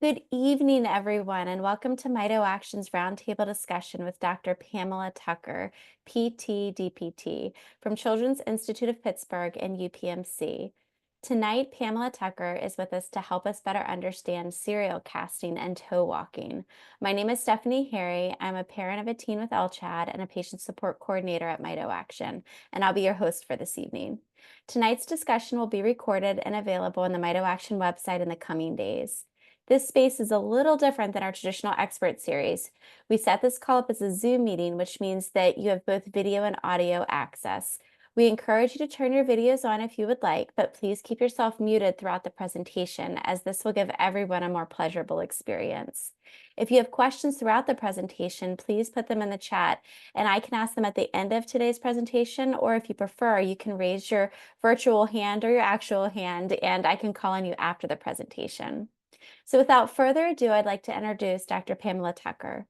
Good evening, everyone, and welcome to Mito Action's Roundtable discussion with Dr. Pamela Tucker, PT, DPT, from Children's Institute of Pittsburgh and UPMC. Tonight, Pamela Tucker is with us to help us better understand serial casting and toe walking. My name is Stephanie Harry. I'm a parent of a teen with LCHAD and a patient support coordinator at Mito Action, and I'll be your host for this evening. Tonight's discussion will be recorded and available on the Mito Action website in the coming days. This space is a little different than our traditional expert series. We set this call up as a Zoom meeting, which means that you have both video and audio access. We encourage you to turn your videos on if you would like, but please keep yourself muted throughout the presentation, as this will give everyone a more pleasurable experience. If you have questions throughout the presentation, please put them in the chat, and I can ask them at the end of today's presentation, or if you prefer, you can raise your virtual hand or your actual hand, and I can call on you after the presentation. So without further ado, I'd like to introduce Dr. Pamela Tucker.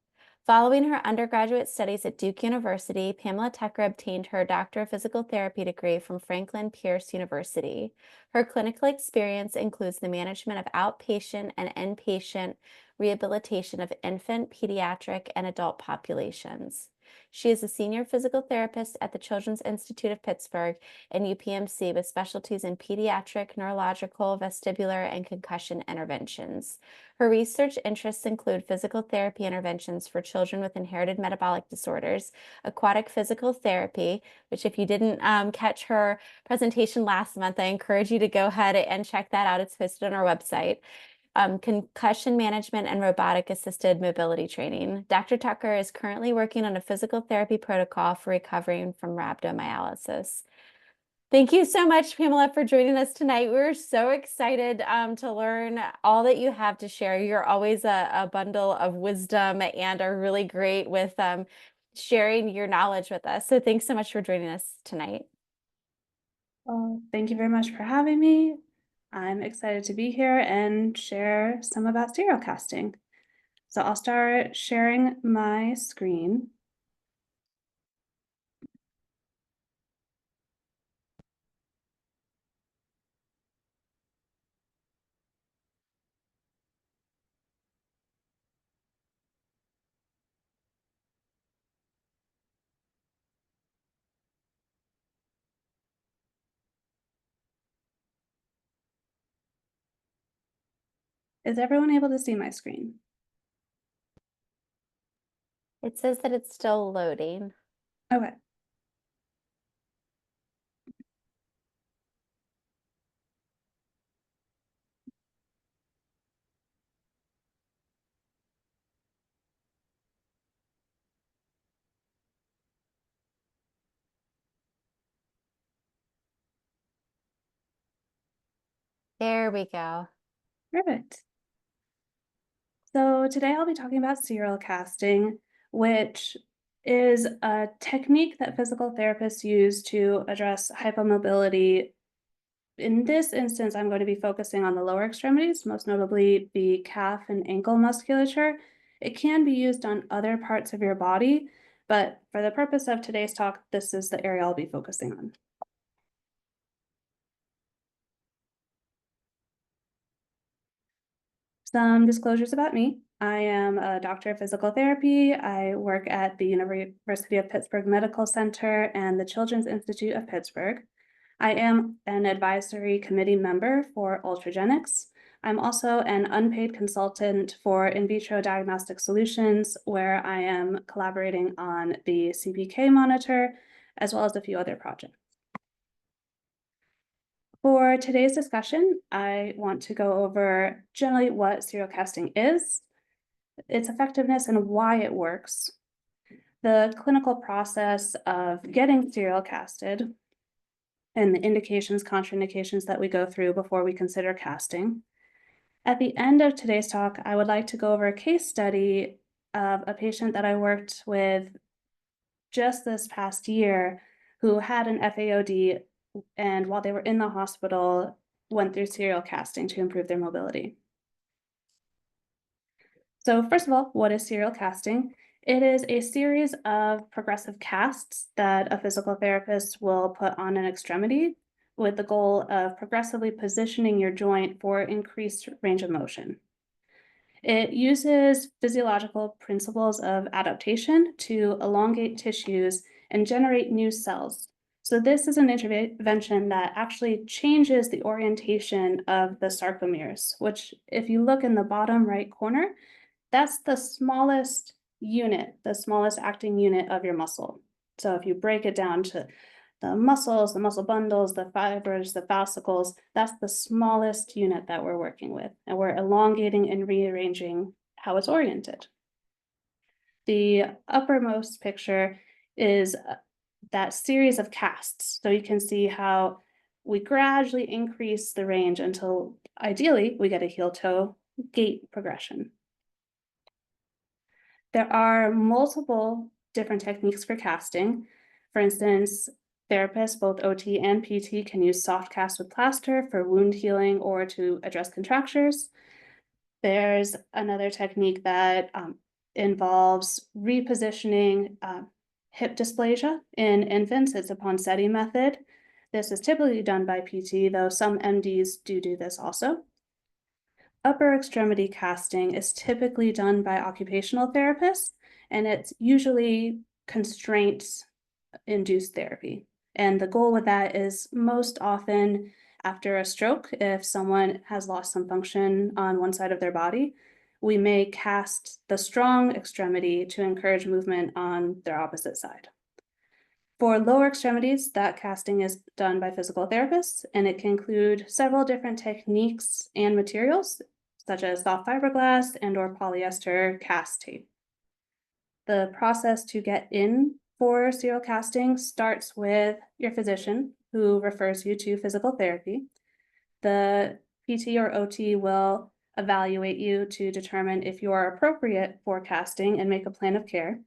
Following her undergraduate studies at Duke University, Pamela Tucker obtained her Doctor of Physical Therapy degree from Franklin Pierce University. Her clinical experience includes the management of outpatient and inpatient rehabilitation of infant, pediatric, and adult populations. She is a senior physical therapist at the Children's Institute of Pittsburgh and UPMC with specialties in pediatric, neurological, vestibular, and concussion interventions. Her research interests include physical therapy interventions for children with inherited metabolic disorders, aquatic physical therapy, which if you didn't catch her presentation last month, I encourage you to go ahead and check that out. It's posted on our website. Concussion management and robotic-assisted mobility training. Dr. Tucker is currently working on a physical therapy protocol for recovering from rhabdomyolysis. Thank you so much, Pamela, for joining us tonight. We're so excited to learn all that you have to share. You're always a bundle of wisdom and are really great with sharing your knowledge with us. So thanks so much for joining us tonight. Well, thank you very much for having me. I'm excited to be here and share some about serial casting. So I'll start sharing my screen. Is everyone able to see my screen? It says that it's still loading. Okay. There we go. Perfect. So today I'll be talking about serial casting, which is a technique that physical therapists use to address hypomobility. In this instance, I'm going to be focusing on the lower extremities, most notably the calf and ankle musculature. It can be used on other parts of your body, but for the purpose of today's talk, this is the area I'll be focusing on. Some disclosures about me. I am a doctor of physical therapy. I work at the University of Pittsburgh Medical Center and the Children's Institute of Pittsburgh. I am an advisory committee member for Ultragenics. I'm also an unpaid consultant for In Vitro Diagnostic Solutions, where I am collaborating on the CPK monitor, as well as a few other projects. For today's discussion, I want to go over generally what serial casting is, its effectiveness and why it works, the clinical process of getting serial casted, and the indications, contraindications that we go through before we consider casting. At the end of today's talk, I would like to go over a case study of a patient that I worked with just this past year who had an FAOD, and while they were in the hospital, went through serial casting to improve their mobility. So first of all, what is serial casting? It is a series of progressive casts that a physical therapist will put on an extremity with the goal of progressively positioning your joint for increased range of motion. It uses physiological principles of adaptation to elongate tissues and generate new cells. So this is an intervention that actually changes the orientation of the sarcomeres, which if you look in the bottom right corner, that's the smallest unit, the smallest acting unit of your muscle. So if you break it down to the muscles, the muscle bundles, the fibers, the fascicles, that's the smallest unit that we're working with. And we're elongating and rearranging how it's oriented. The uppermost picture is that series of casts. So you can see how we gradually increase the range until ideally we get a heel toe gait progression. There are multiple different techniques for casting. For instance, therapists, both OT and PT, can use soft cast with plaster for wound healing or to address contractures. There's another technique that involves repositioning hip dysplasia in infants. It's a Ponseti method. This is typically done by PT, though some MDs do this also. Upper extremity casting is typically done by occupational therapists, and it's usually constraint-induced therapy. And the goal with that is most often after a stroke, if someone has lost some function on one side of their body, we may cast the strong extremity to encourage movement on their opposite side. For lower extremities, that casting is done by physical therapists, and it can include several different techniques and materials, such as soft fiberglass and or polyester cast tape. The process to get in for serial casting starts with your physician, who refers you to physical therapy. The PT or OT will evaluate you to determine if you are appropriate for casting and make a plan of care.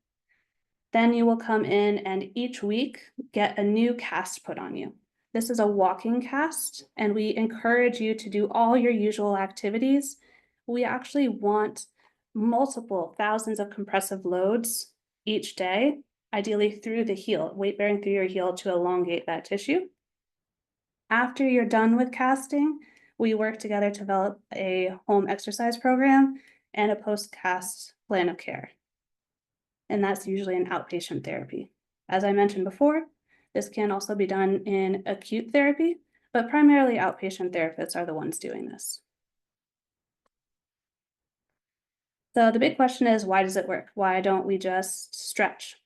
Then you will come in and each week get a new cast put on you. This is a walking cast, and we encourage you to do all your usual activities. We actually want multiple thousands of compressive loads each day, ideally through the heel, weight bearing through your heel to elongate that tissue. After you're done with casting, we work together to develop a home exercise program and a post-cast plan of care. And that's usually an outpatient therapy. As I mentioned before, this can also be done in acute therapy, but primarily outpatient therapists are the ones doing this. So the big question is, why does it work? Why don't we just stretch?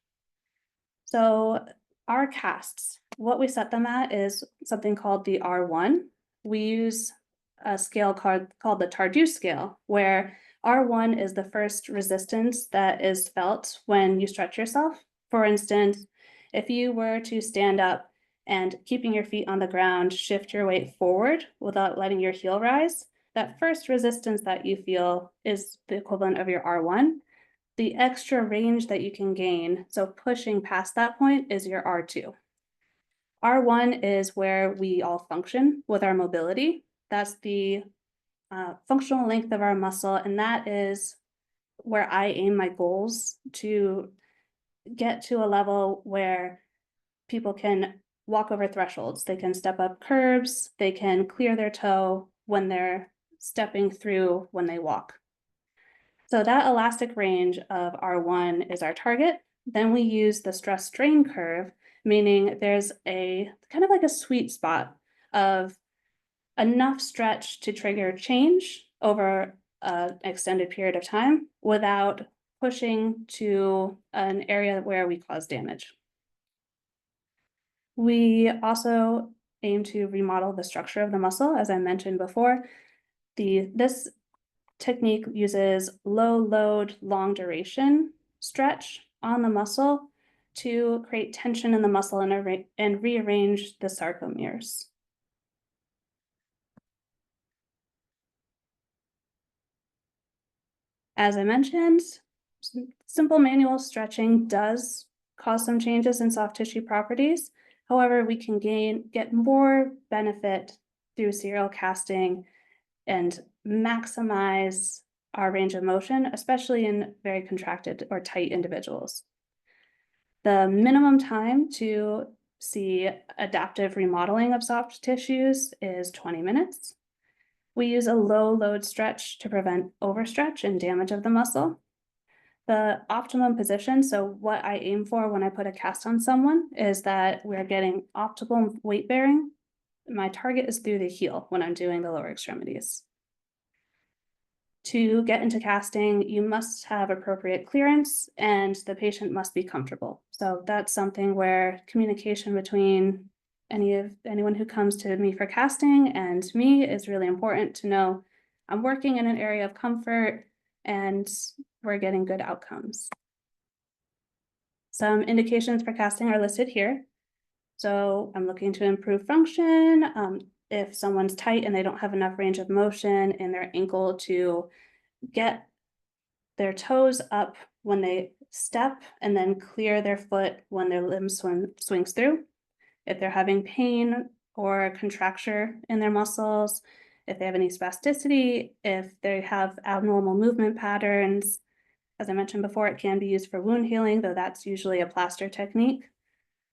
So our casts, what we set them at is something called the R1. We use a scale called the Tardieu scale, where R1 is the first resistance that is felt when you stretch yourself. For instance, if you were to stand up and keeping your feet on the ground, shift your weight forward without letting your heel rise, that first resistance that you feel is the equivalent of your R1. The extra range that you can gain, so pushing past that point, is your R2. R1 is where we all function with our mobility. That's the functional length of our muscle, and that is where I aim my goals to get to a level where people can walk over thresholds. They can step up curbs, they can clear their toe when they're stepping through when they walk. So that elastic range of R1 is our target. Then we use the stress strain curve, meaning there's a kind of like a sweet spot of enough stretch to trigger change over an extended period of time without pushing to an area where we cause damage. We also aim to remodel the structure of the muscle, as I mentioned before. This technique uses low load, long duration stretch on the muscle to create tension in the muscle and rearrange the sarcomeres. As I mentioned, simple manual stretching does cause some changes in soft tissue properties. However, we can get more benefit through serial casting and maximize our range of motion, especially in very contracted or tight individuals. The minimum time to see adaptive remodeling of soft tissues is 20 minutes. We use a low load stretch to prevent overstretch and damage of the muscle. The optimum position, so what I aim for when I put a cast on someone, is that we're getting optimal weight bearing. My target is through the heel when I'm doing the lower extremities. To get into casting, you must have appropriate clearance and the patient must be comfortable. So that's something where communication between anyone who comes to me for casting and me is really important to know I'm working in an area of comfort and we're getting good outcomes. Some indications for casting are listed here. So I'm looking to improve function. If someone's tight and they don't have enough range of motion in their ankle to get their toes up when they step and then clear their foot when their limb swings through. If they're having pain or contracture in their muscles, if they have any spasticity, if they have abnormal movement patterns. As I mentioned before, it can be used for wound healing, though that's usually a plaster technique.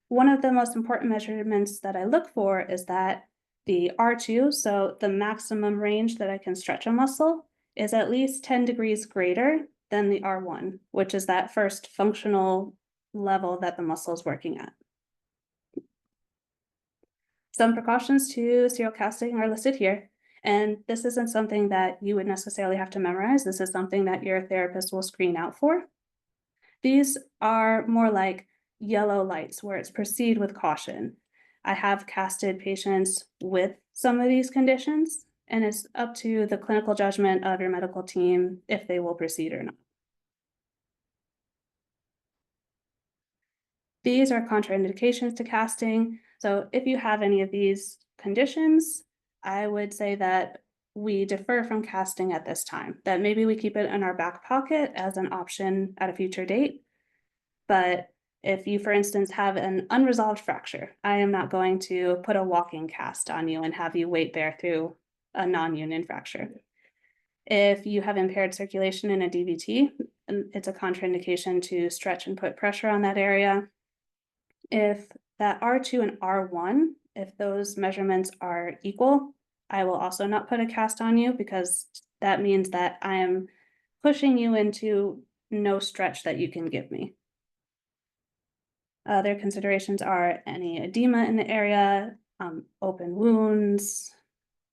One of the most important measurements that I look for is that the R2, so the maximum range that I can stretch a muscle, is at least 10 degrees greater than the R1, which is that first functional level that the muscle is working at. Some precautions to serial casting are listed here, and this isn't something that you would necessarily have to memorize. This is something that your therapist will screen out for. These are more like yellow lights where it's proceed with caution. I have casted patients with some of these conditions, and it's up to the clinical judgment of your medical team if they will proceed or not. These are contraindications to casting. So if you have any of these conditions, I would say that we defer from casting at this time, that maybe we keep it in our back pocket as an option at a future date. But if you, for instance, have an unresolved fracture, I am not going to put a walking cast on you and have you wait there through a non-union fracture. If you have impaired circulation in a DVT, it's a contraindication to stretch and put pressure on that area. If that R2 and R1, if those measurements are equal, I will also not put a cast on you because that means that I am pushing you into no stretch that you can give me. Other considerations are any edema in the area, open wounds,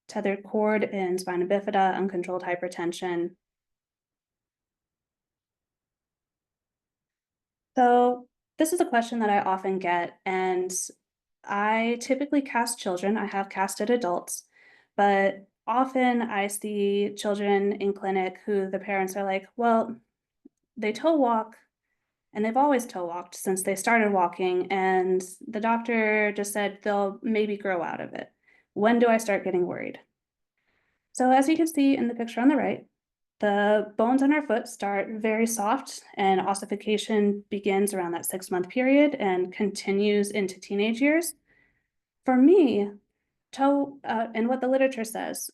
tethered cord in spina bifida, uncontrolled hypertension. So this is a question that I often get, and I typically cast children. I have casted adults, but often I see children in clinic who the parents are like, well, they toe walk and they've always toe walked since they started walking, and the doctor just said they'll maybe grow out of it. When do I start getting worried? So as you can see in the picture on the right, the bones on our foot start very soft and ossification begins around that 6-month period and continues into teenage years. For me, and what the literature says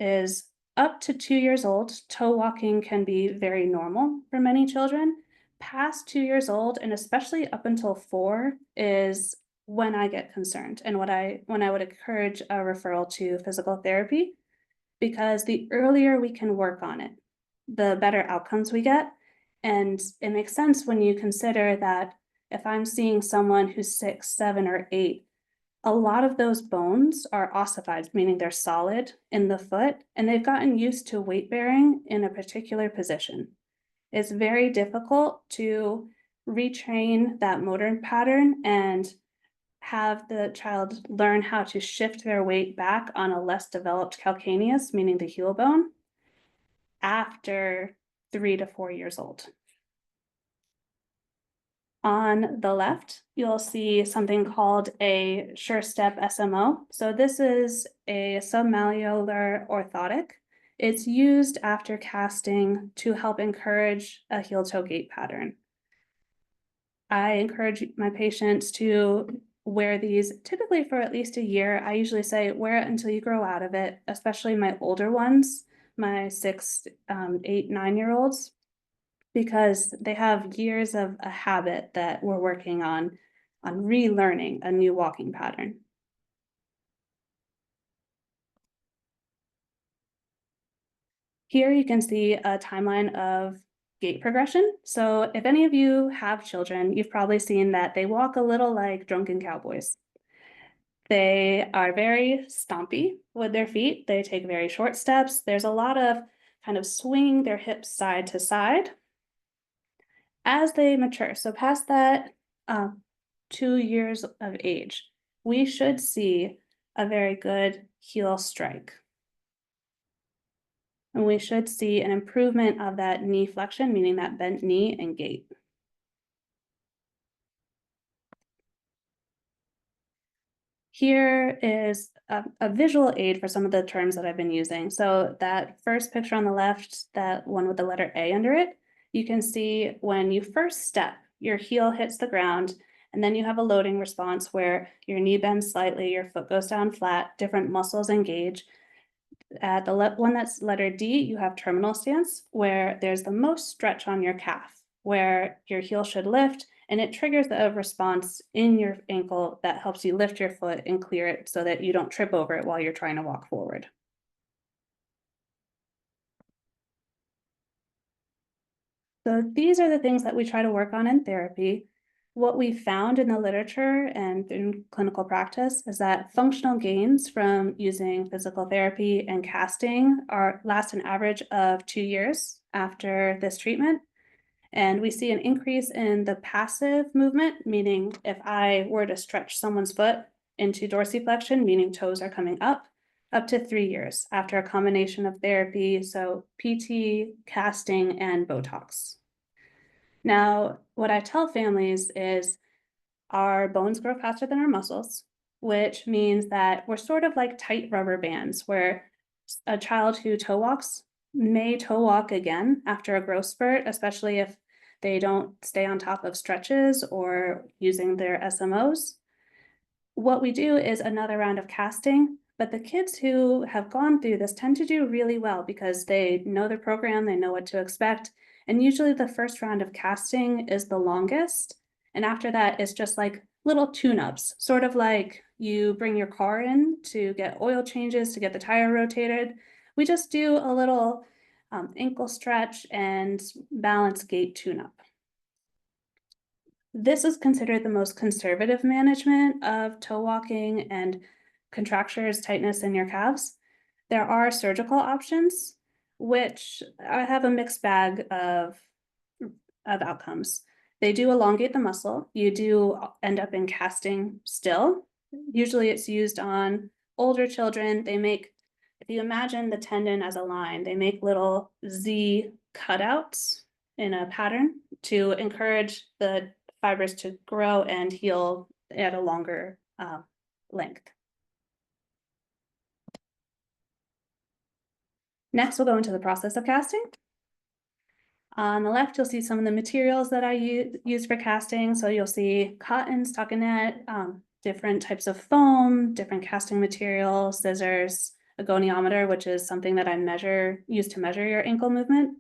is up to 2 years old, toe walking can be very normal for many children. Past 2 years old, and especially up until 4, is when I get concerned and when I would encourage a referral to physical therapy, because the earlier we can work on it, the better outcomes we get. And it makes sense when you consider that if I'm seeing someone who's 6, 7, or 8, a lot of those bones are ossified, meaning they're solid in the foot, and they've gotten used to weight bearing in a particular position. It's very difficult to retrain that motor pattern and have the child learn how to shift their weight back on a less developed calcaneus, meaning the heel bone, after 3 to 4 years old. On the left, you'll see something called a SureStep SMO. So this is a submalleolar orthotic. It's used after casting to help encourage a heel-toe gait pattern. I encourage my patients to wear these typically for at least a year. I usually say wear it until you grow out of it, especially my older ones, my 6, 8, 9-year-olds, because they have years of a habit that we're working on relearning a new walking pattern. Here you can see a timeline of gait progression. So if any of you have children, you've probably seen that they walk a little like drunken cowboys. They are very stompy with their feet. They take very short steps. There's a lot of kind of swinging their hips side to side as they mature. So past that 2 years of age, we should see a very good heel strike. And we should see an improvement of that knee flexion, meaning that bent knee and gait. Here is a visual aid for some of the terms that I've been using. So that first picture on the left, that one with the letter A under it, you can see when you first step, your heel hits the ground, and then you have a loading response where your knee bends slightly, your foot goes down flat, different muscles engage. At the one that's letter D, you have terminal stance, where there's the most stretch on your calf, where your heel should lift, and it triggers a response in your ankle that helps you lift your foot and clear it so that you don't trip over it while you're trying to walk forward. So these are the things that we try to work on in therapy. What we found in the literature and in clinical practice is that functional gains from using physical therapy and casting last an average of 2 years after this treatment. And we see an increase in the passive movement, meaning if I were to stretch someone's foot into dorsiflexion, meaning toes are coming up to 3 years after a combination of therapy, so PT, casting, and Botox. Now, what I tell families is our bones grow faster than our muscles, which means that we're sort of like tight rubber bands, where a child who toe walks may toe walk again after a growth spurt, especially if they don't stay on top of stretches or using their SMOs. What we do is another round of casting, but the kids who have gone through this tend to do really well because they know the program, they know what to expect. And usually the first round of casting is the longest. And after that, it's just like little tune-ups, sort of like you bring your car in to get oil changes, to get the tire rotated. We just do a little ankle stretch and balance gait tune-up. This is considered the most conservative management of toe walking and contractures, tightness in your calves. There are surgical options, which I have a mixed bag of outcomes. They do elongate the muscle. You do end up in casting still. Usually it's used on older children. They make, if you imagine the tendon as a line, they make little Z cutouts in a pattern to encourage the fibers to grow and heal at a longer length. Next, we'll go into the process of casting. On the left, you'll see some of the materials that I use for casting. So you'll see cotton, stockinette, different types of foam, different casting materials, scissors, a goniometer, which is something that I use to measure your ankle movement.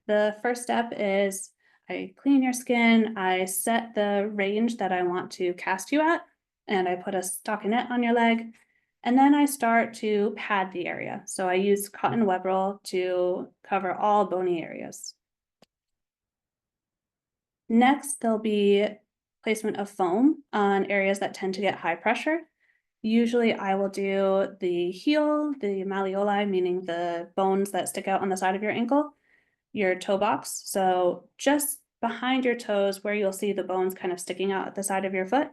The first step is I clean your skin, I set the range that I want to cast you at, and I put a stockinette on your leg, and then I start to pad the area. So I use cotton web roll to cover all bony areas. Next, there'll be placement of foam on areas that tend to get high pressure. Usually I will do the heel, the malleoli, meaning the bones that stick out on the side of your ankle, your toe box. So just behind your toes where you'll see the bones kind of sticking out at the side of your foot.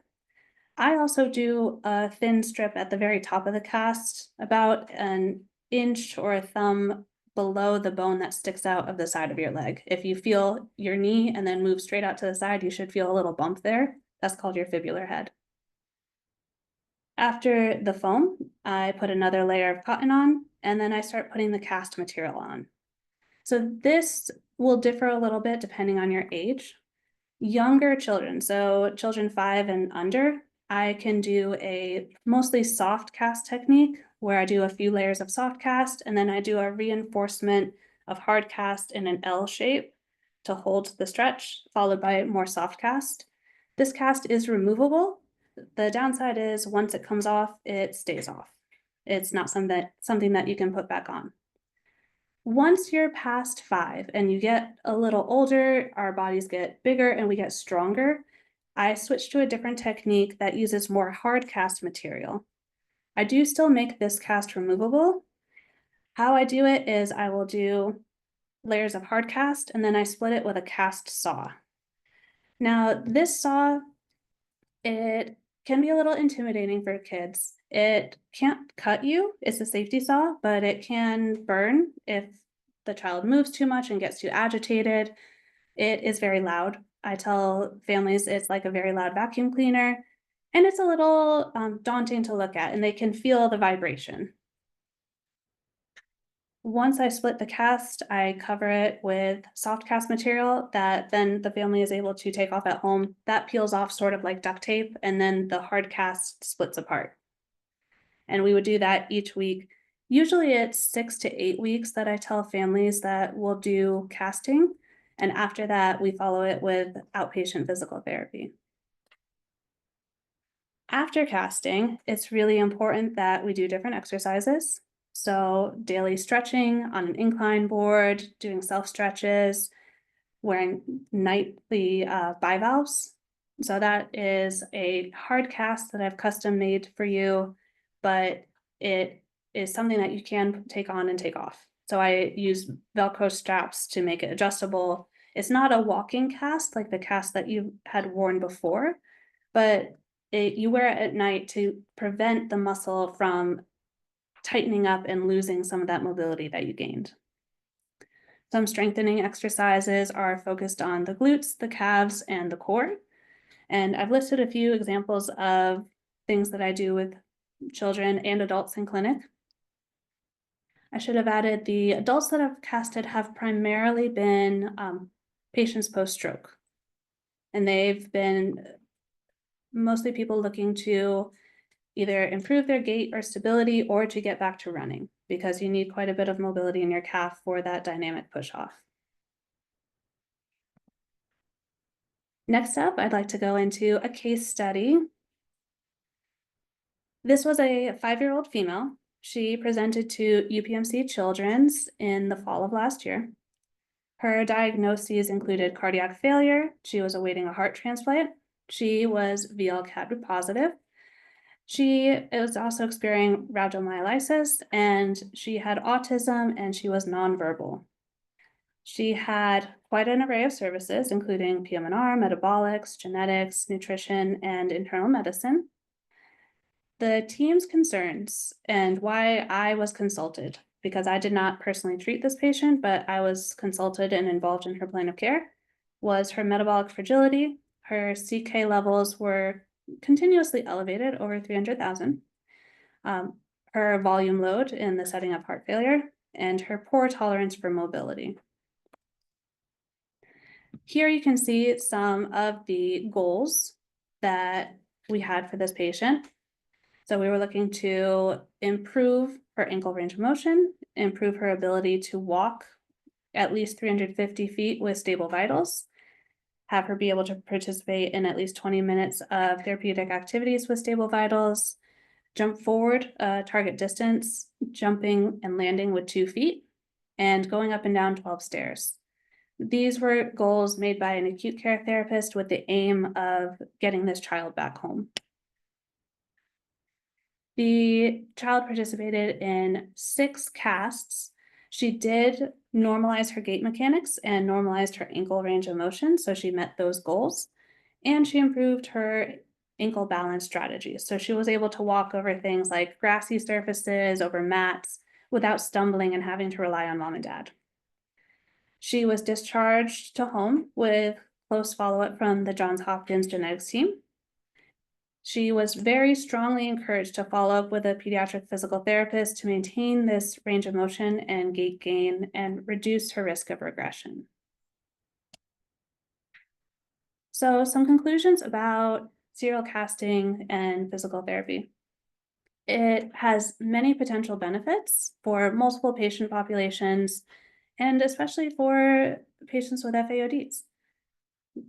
I also do a thin strip at the very top of the cast, about an inch or a thumb below the bone that sticks out of the side of your leg. If you feel your knee and then move straight out to the side, you should feel a little bump there. That's called your fibular head. After the foam, I put another layer of cotton on, and then I start putting the cast material on. So this will differ a little bit depending on your age. Younger children, so children 5 and under, I can do a mostly soft cast technique where I do a few layers of soft cast and then I do a reinforcement of hard cast in an L shape to hold the stretch, followed by more soft cast. This cast is removable. The downside is once it comes off, it stays off. It's not something that you can put back on. Once you're past 5 and you get a little older, our bodies get bigger and we get stronger, I switched to a different technique that uses more hard cast material. I do still make this cast removable. How I do it is I will do layers of hard cast and then I split it with a cast saw. Now, this saw, it can be a little intimidating for kids. It can't cut you, it's a safety saw, but it can burn if the child moves too much and gets too agitated. It is very loud. I tell families it's like a very loud vacuum cleaner, and it's a little daunting to look at, and they can feel the vibration. Once I split the cast, I cover it with soft cast material that then the family is able to take off at home. That peels off sort of like duct tape, and then the hard cast splits apart. And we would do that each week. Usually it's 6 to 8 weeks that I tell families that we'll do casting. And after that, we follow it with outpatient physical therapy. After casting, it's really important that we do different exercises. So daily stretching on an incline board, doing self stretches, wearing nightly bivalves. So that is a hard cast that I've custom made for you, but it is something that you can take on and take off. So I use Velcro straps to make it adjustable. It's not a walking cast like the cast that you had worn before, but you wear it at night to prevent the muscle from tightening up and losing some of that mobility that you gained. Some strengthening exercises are focused on the glutes, the calves, and the core. And I've listed a few examples of things that I do with children and adults in clinic. I should have added the adults that I've casted have primarily been patients post-stroke. And they've been mostly people looking to either improve their gait or stability or to get back to running because you need quite a bit of mobility in your calf for that dynamic push off. Next up, I'd like to go into a case study. This was a 5-year-old female. She presented to UPMC Children's in the fall of last year. Her diagnoses included cardiac failure. She was awaiting a heart transplant. She was VLCAD positive. She was also experiencing rhabdomyolysis, and she had autism, and she was nonverbal. She had quite an array of services, including PM&R, metabolics, genetics, nutrition, and internal medicine. The team's concerns and why I was consulted, because I did not personally treat this patient, but I was consulted and involved in her plan of care, was her metabolic fragility. Her CK levels were continuously elevated over 300,000. Her volume load in the setting of heart failure, and her poor tolerance for mobility. Here you can see some of the goals that we had for this patient. So we were looking to improve her ankle range of motion, improve her ability to walk at least 350 feet with stable vitals, have her be able to participate in at least 20 minutes of therapeutic activities with stable vitals, jump forward target distance, jumping and landing with 2 feet, and going up and down 12 stairs. These were goals made by an acute care therapist with the aim of getting this child back home. The child participated in 6 casts. She did normalize her gait mechanics and normalized her ankle range of motion, so she met those goals. And she improved her ankle balance strategies. So she was able to walk over things like grassy surfaces, over mats, without stumbling and having to rely on mom and dad. She was discharged to home with close follow-up from the Johns Hopkins genetics team. She was very strongly encouraged to follow up with a pediatric physical therapist to maintain this range of motion and gait gain and reduce her risk of regression. So some conclusions about serial casting and physical therapy. It has many potential benefits for multiple patient populations and especially for patients with FAODs.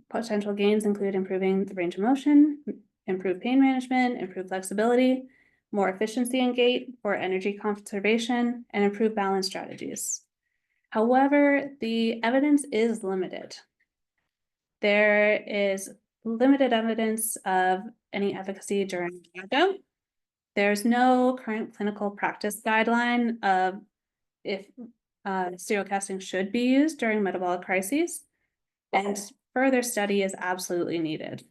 Potential gains include improving the range of motion, improved pain management, improved flexibility, more efficiency in gait for energy conservation, and improved balance strategies. However, the evidence is limited. There is limited evidence of any efficacy during blackout. There's no current clinical practice guideline of if serial casting should be used during metabolic crises, and further study is absolutely needed.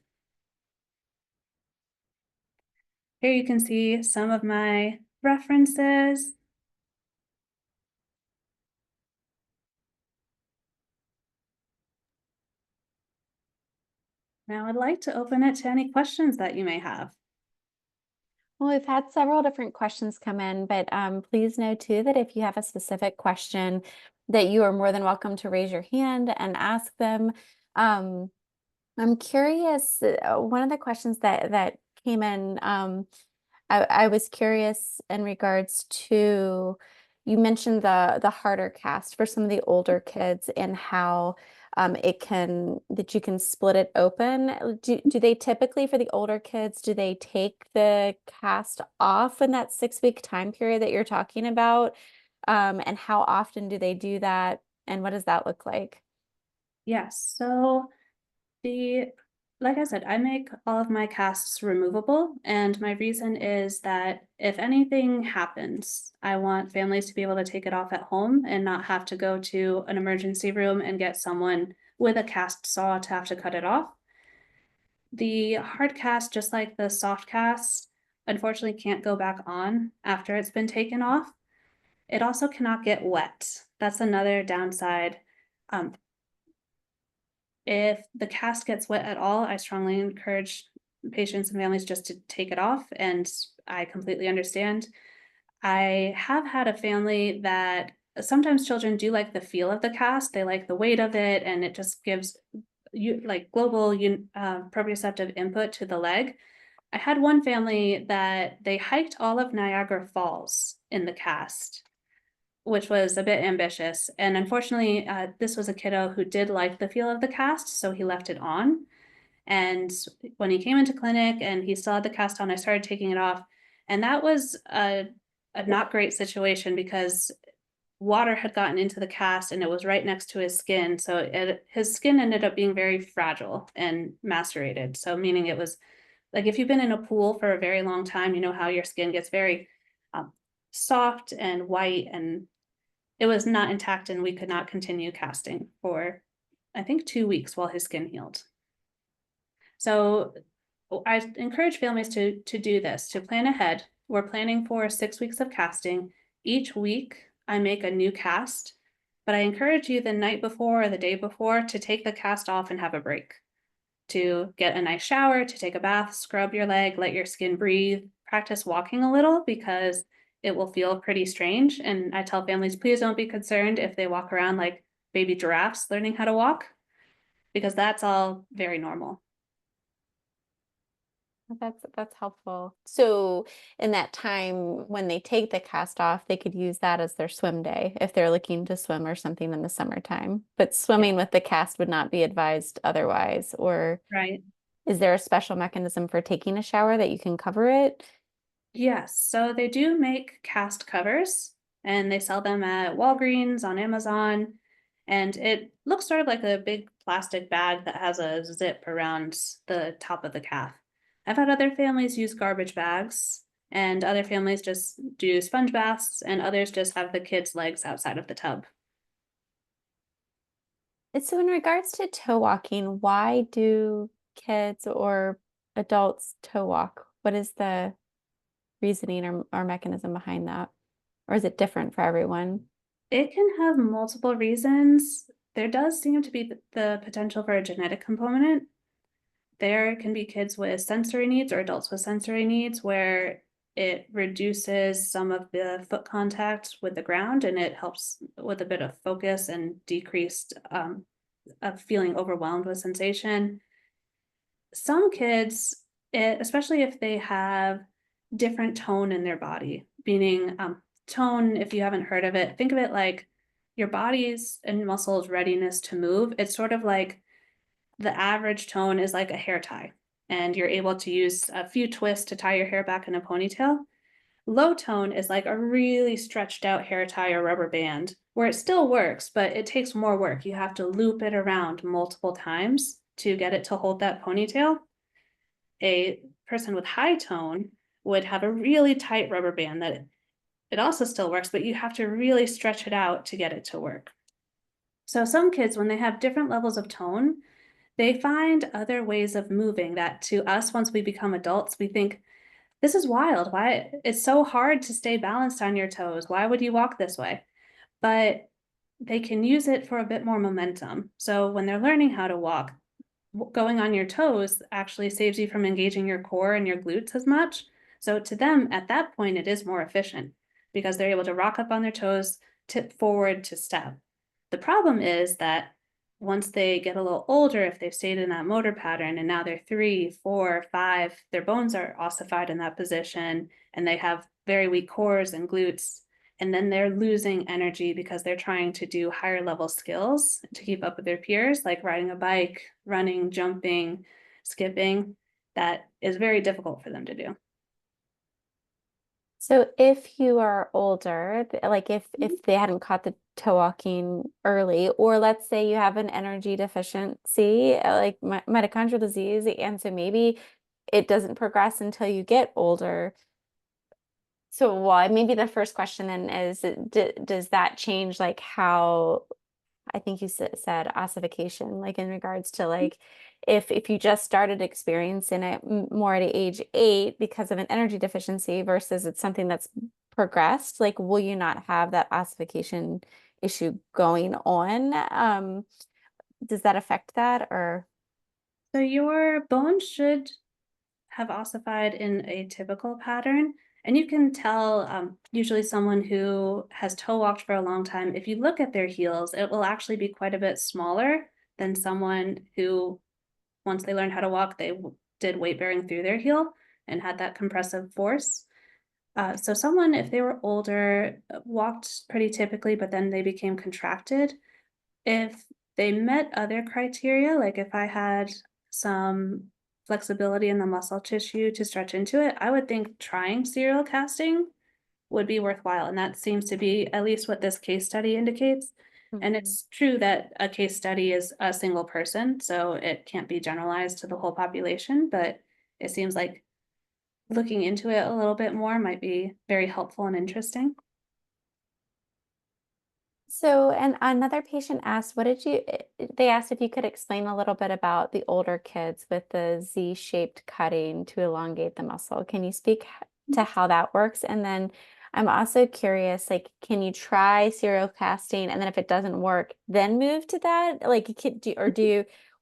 Here you can see some of my references. Now I'd like to open it to any questions that you may have. Well, we've had several different questions come in, but please know too that if you have a specific question, that you are more than welcome to raise your hand and ask them. Um, I'm curious, one of the questions that came in, I was curious in regards to, you mentioned the harder cast for some of the older kids and how that you can split it open. Do they typically, for the older kids, do they take the cast off in that 6-week time period that you're talking about? And how often do they do that? And what does that look like? Yes, so the like I said, I make all of my casts removable, and my reason is that if anything happens, I want families to be able to take it off at home and not have to go to an emergency room and get someone with a cast saw to have to cut it off. The hard cast, just like the soft cast, unfortunately can't go back on after it's been taken off. It also cannot get wet. That's another downside. Um, if the cast gets wet at all, I strongly encourage patients and families just to take it off, and I completely understand. I have had a family that sometimes children do like the feel of the cast. They like the weight of it, and it just gives you like global proprioceptive input to the leg. I had one family that they hiked all of Niagara Falls in the cast, which was a bit ambitious. And unfortunately, this was a kiddo who did like the feel of the cast, so he left it on. And when he came into clinic and he still had the cast on, I started taking it off. And that was a not great situation because water had gotten into the cast and it was right next to his skin. So his skin ended up being very fragile and macerated. So meaning it was like if you've been in a pool for a very long time, you know how your skin gets very um, soft and white, and it was not intact, and we could not continue casting for, I think, 2 weeks while his skin healed. So I encourage families to do this, to plan ahead. We're planning for 6 weeks of casting. Each week, I make a new cast, but I encourage you the night before or the day before to take the cast off and have a break, to get a nice shower, to take a bath, scrub your leg, let your skin breathe, practice walking a little because it will feel pretty strange. And I tell families, please don't be concerned if they walk around like baby giraffes learning how to walk, because that's all very normal. That's helpful. So in that time when they take the cast off, they could use that as their swim day if they're looking to swim or something in the summertime. But Yeah, swimming with the cast would not be advised otherwise. Or right. is there a special mechanism for taking a shower that you can cover it? Yes, so they do make cast covers and they sell them at Walgreens, on Amazon. And it looks sort of like a big plastic bag that has a zip around the top of the calf. I've had other families use garbage bags, and other families just do sponge baths, and others just have the kids' legs outside of the tub. And so in regards to toe walking, why do kids or adults toe walk? What is the reasoning or mechanism behind that? Or is it different for everyone? It can have multiple reasons. There does seem to be the potential for a genetic component. There can be kids with sensory needs or adults with sensory needs where it reduces some of the foot contact with the ground and it helps with a bit of focus and decreased of feeling overwhelmed with sensation. Some kids, especially if they have different tone in their body, meaning tone, if you haven't heard of it, think of it like your body's and muscles readiness to move. It's sort of like the average tone is like a hair tie, and you're able to use a few twists to tie your hair back in a ponytail. Low tone is like a really stretched out hair tie or rubber band where it still works, but it takes more work. You have to loop it around multiple times to get it to hold that ponytail. A person with high tone would have a really tight rubber band that it also still works, but you have to really stretch it out to get it to work. So some kids, when they have different levels of tone, they find other ways of moving that to us, once we become adults, we think, this is wild. Why it's so hard to stay balanced on your toes. Why would you walk this way? But they can use it for a bit more momentum. So when they're learning how to walk, going on your toes actually saves you from engaging your core and your glutes as much. So to them, at that point, it is more efficient because they're able to rock up on their toes, tip forward to step. The problem is that once they get a little older, if they've stayed in that motor pattern and now they're 3, 4, 5, their bones are ossified in that position and they have very weak cores and glutes, and then they're losing energy because they're trying to do higher level skills to keep up with their peers, like riding a bike, running, jumping, skipping. That is very difficult for them to do. So if you are older, like if they hadn't caught the toe walking early, or let's say you have an energy deficiency, like mitochondrial disease, and so maybe it doesn't progress until you get older. So, well, maybe the first question then is, does that change like how I think you said ossification, like in regards to like if you just started experiencing it more at age 8 because of an energy deficiency versus it's something that's progressed, like will you not have that ossification issue going on? Does that affect that or? So your bones should have ossified in a typical pattern. And you can tell usually someone who has toe walked for a long time, if you look at their heels, it will actually be quite a bit smaller than someone who, once they learned how to walk, they did weight bearing through their heel and had that compressive force. So someone, if they were older, walked pretty typically, but then they became contracted. If they met other criteria, like if I had some flexibility in the muscle tissue to stretch into it, I would think trying serial casting would be worthwhile. And that seems to be at least what this case study indicates. And Mhm. it's true that a case study is a single person, so it can't be generalized to the whole population, but it seems like looking into it a little bit more might be very helpful and interesting. So, and another patient asked, they asked if you could explain a little bit about the older kids with the Z-shaped cutting to elongate the muscle. Can you speak to how that works? And then I'm also curious, like, can you try serial casting and then if it doesn't work, then move to that? Like,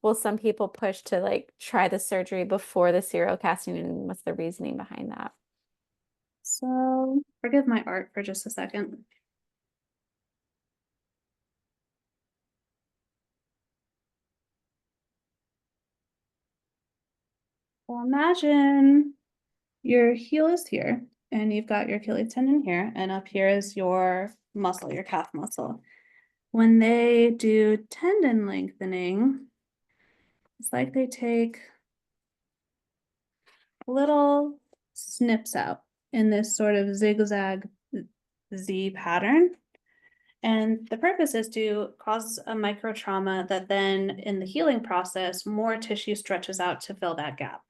will some people push to like try the surgery before the serial casting and what's the reasoning behind that? So forgive my art for just a second. Well, imagine your heel is here and you've got your Achilles tendon here, and up here is your muscle, your calf muscle. When they do tendon lengthening, it's like they take little snips out in this sort of zigzag Z pattern. And the purpose is to cause a micro trauma that then in the healing process, more tissue stretches out to fill that gap.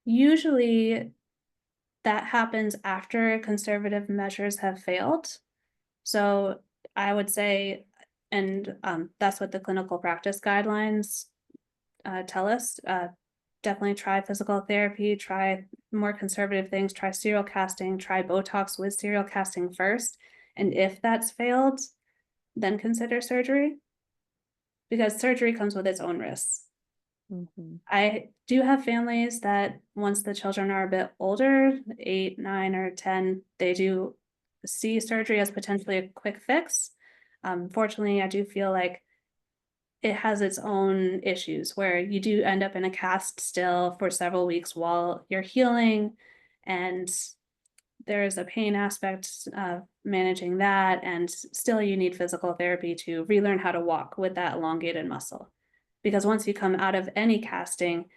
Usually that happens after conservative measures have failed. So I would say, and that's what the clinical practice guidelines tell us. Definitely try physical therapy, try more conservative things, try serial casting, try Botox with serial casting first. And if that's failed, then consider surgery because surgery comes with its own risks. Mhm. I do have families that once the children are a bit older, 8, 9, or 10, they do see surgery as potentially a quick fix. Fortunately, I do feel like it has its own issues where you do end up in a cast still for several weeks while you're healing, and there is a pain aspect of managing that, and still you need physical therapy to relearn how to walk with that elongated muscle. Because once you come out of any casting,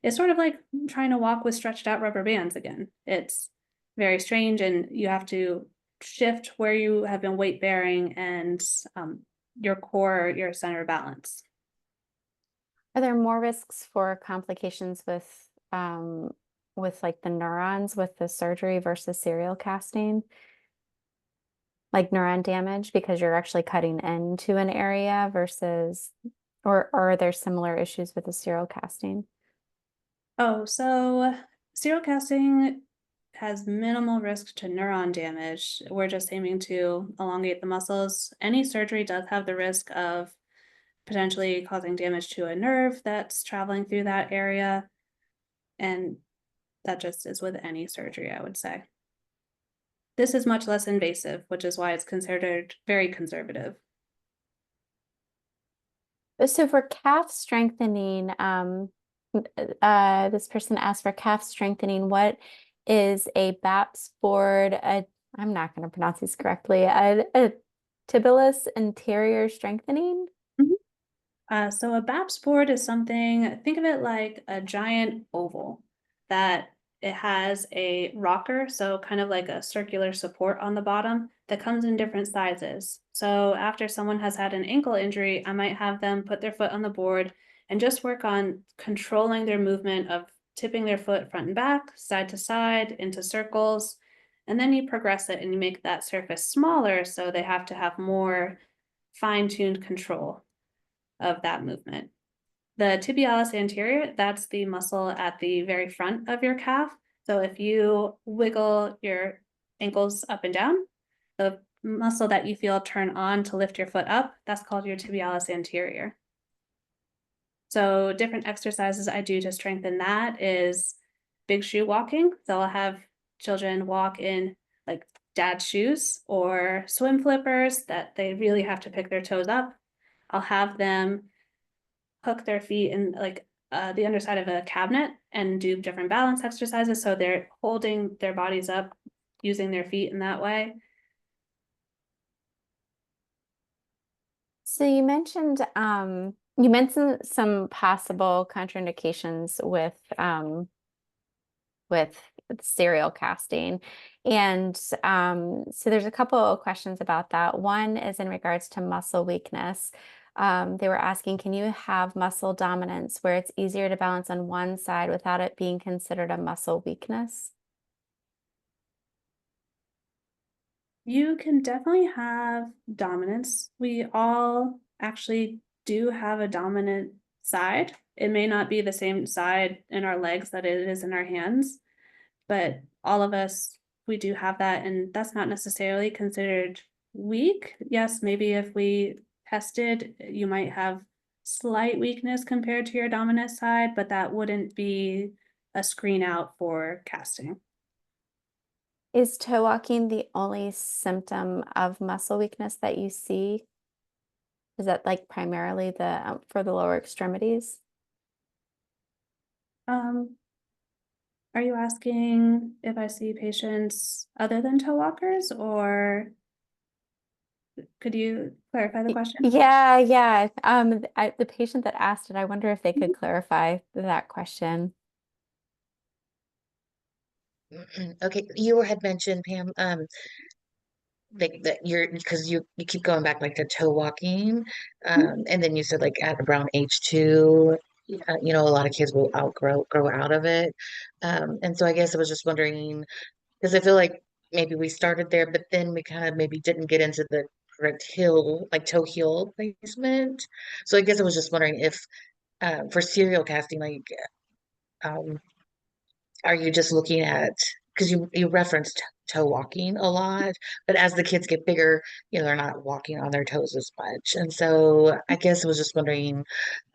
it's sort of like trying to walk with stretched out rubber bands again. It's very strange, and you have to shift where you have been weight bearing and your core, your center balance. Are there more risks for complications with like the neurons with the surgery versus serial casting? Like neuron damage because you're actually cutting into an area versus, or are there similar issues with the serial casting? Oh, so serial casting has minimal risk to neuron damage. We're just aiming to elongate the muscles. Any surgery does have the risk of potentially causing damage to a nerve that's traveling through that area. And that just is with any surgery, I would say. This is much less invasive, which is why it's considered very conservative. So for calf strengthening, this person asked for calf strengthening. What is a BAPS board? I'm not going to pronounce these correctly. A tibialis anterior strengthening. So a BAPS board is something, think of it like a giant oval that it has a rocker, so kind of like a circular support on the bottom that comes in different sizes. So after someone has had an ankle injury, I might have them put their foot on the board and just work on controlling their movement of tipping their foot front and back, side to side, into circles. And then you progress it and you make that surface smaller, so they have to have more fine-tuned control of that movement. The tibialis anterior, that's the muscle at the very front of your calf. So if you wiggle your ankles up and down, the muscle that you feel turn on to lift your foot up, that's called your tibialis anterior. So different exercises I do to strengthen that is big shoe walking. So I'll have children walk in like dad shoes or swim flippers that they really have to pick their toes up. I'll have them hook their feet in like the underside of a cabinet and do different balance exercises. So they're holding their bodies up using their feet in that way. So you mentioned some possible contraindications with serial casting. And so there's a couple of questions about that. One is in regards to muscle weakness. They were asking, can you have muscle dominance where it's easier to balance on one side without it being considered a muscle weakness? You can definitely have dominance. We all actually do have a dominant side. It may not be the same side in our legs that it is in our hands, but all of us, we do have that, and that's not necessarily considered weak. Yes, maybe if we tested, you might have slight weakness compared to your dominant side, but that wouldn't be a screen out for casting. Is toe walking the only symptom of muscle weakness that you see? Is that like primarily the for the lower extremities? Um, are you asking if I see patients other than toe walkers, or could you clarify the question? Yeah, yeah. The patient that asked it, I wonder if they could clarify that question. Okay, you had mentioned, Pam, like that you're because you keep going back like to toe walking, and then you said like at around age two, a lot of kids will grow out of it, and so I guess I was just wondering because I feel like maybe we started there, but then we kind of maybe didn't get into the correct heel, like toe heel placement. So I guess I was just wondering if for serial casting, like um, are you just looking at because you referenced toe walking a lot, but as the kids get bigger, they're not walking on their toes as much. And so I guess I was just wondering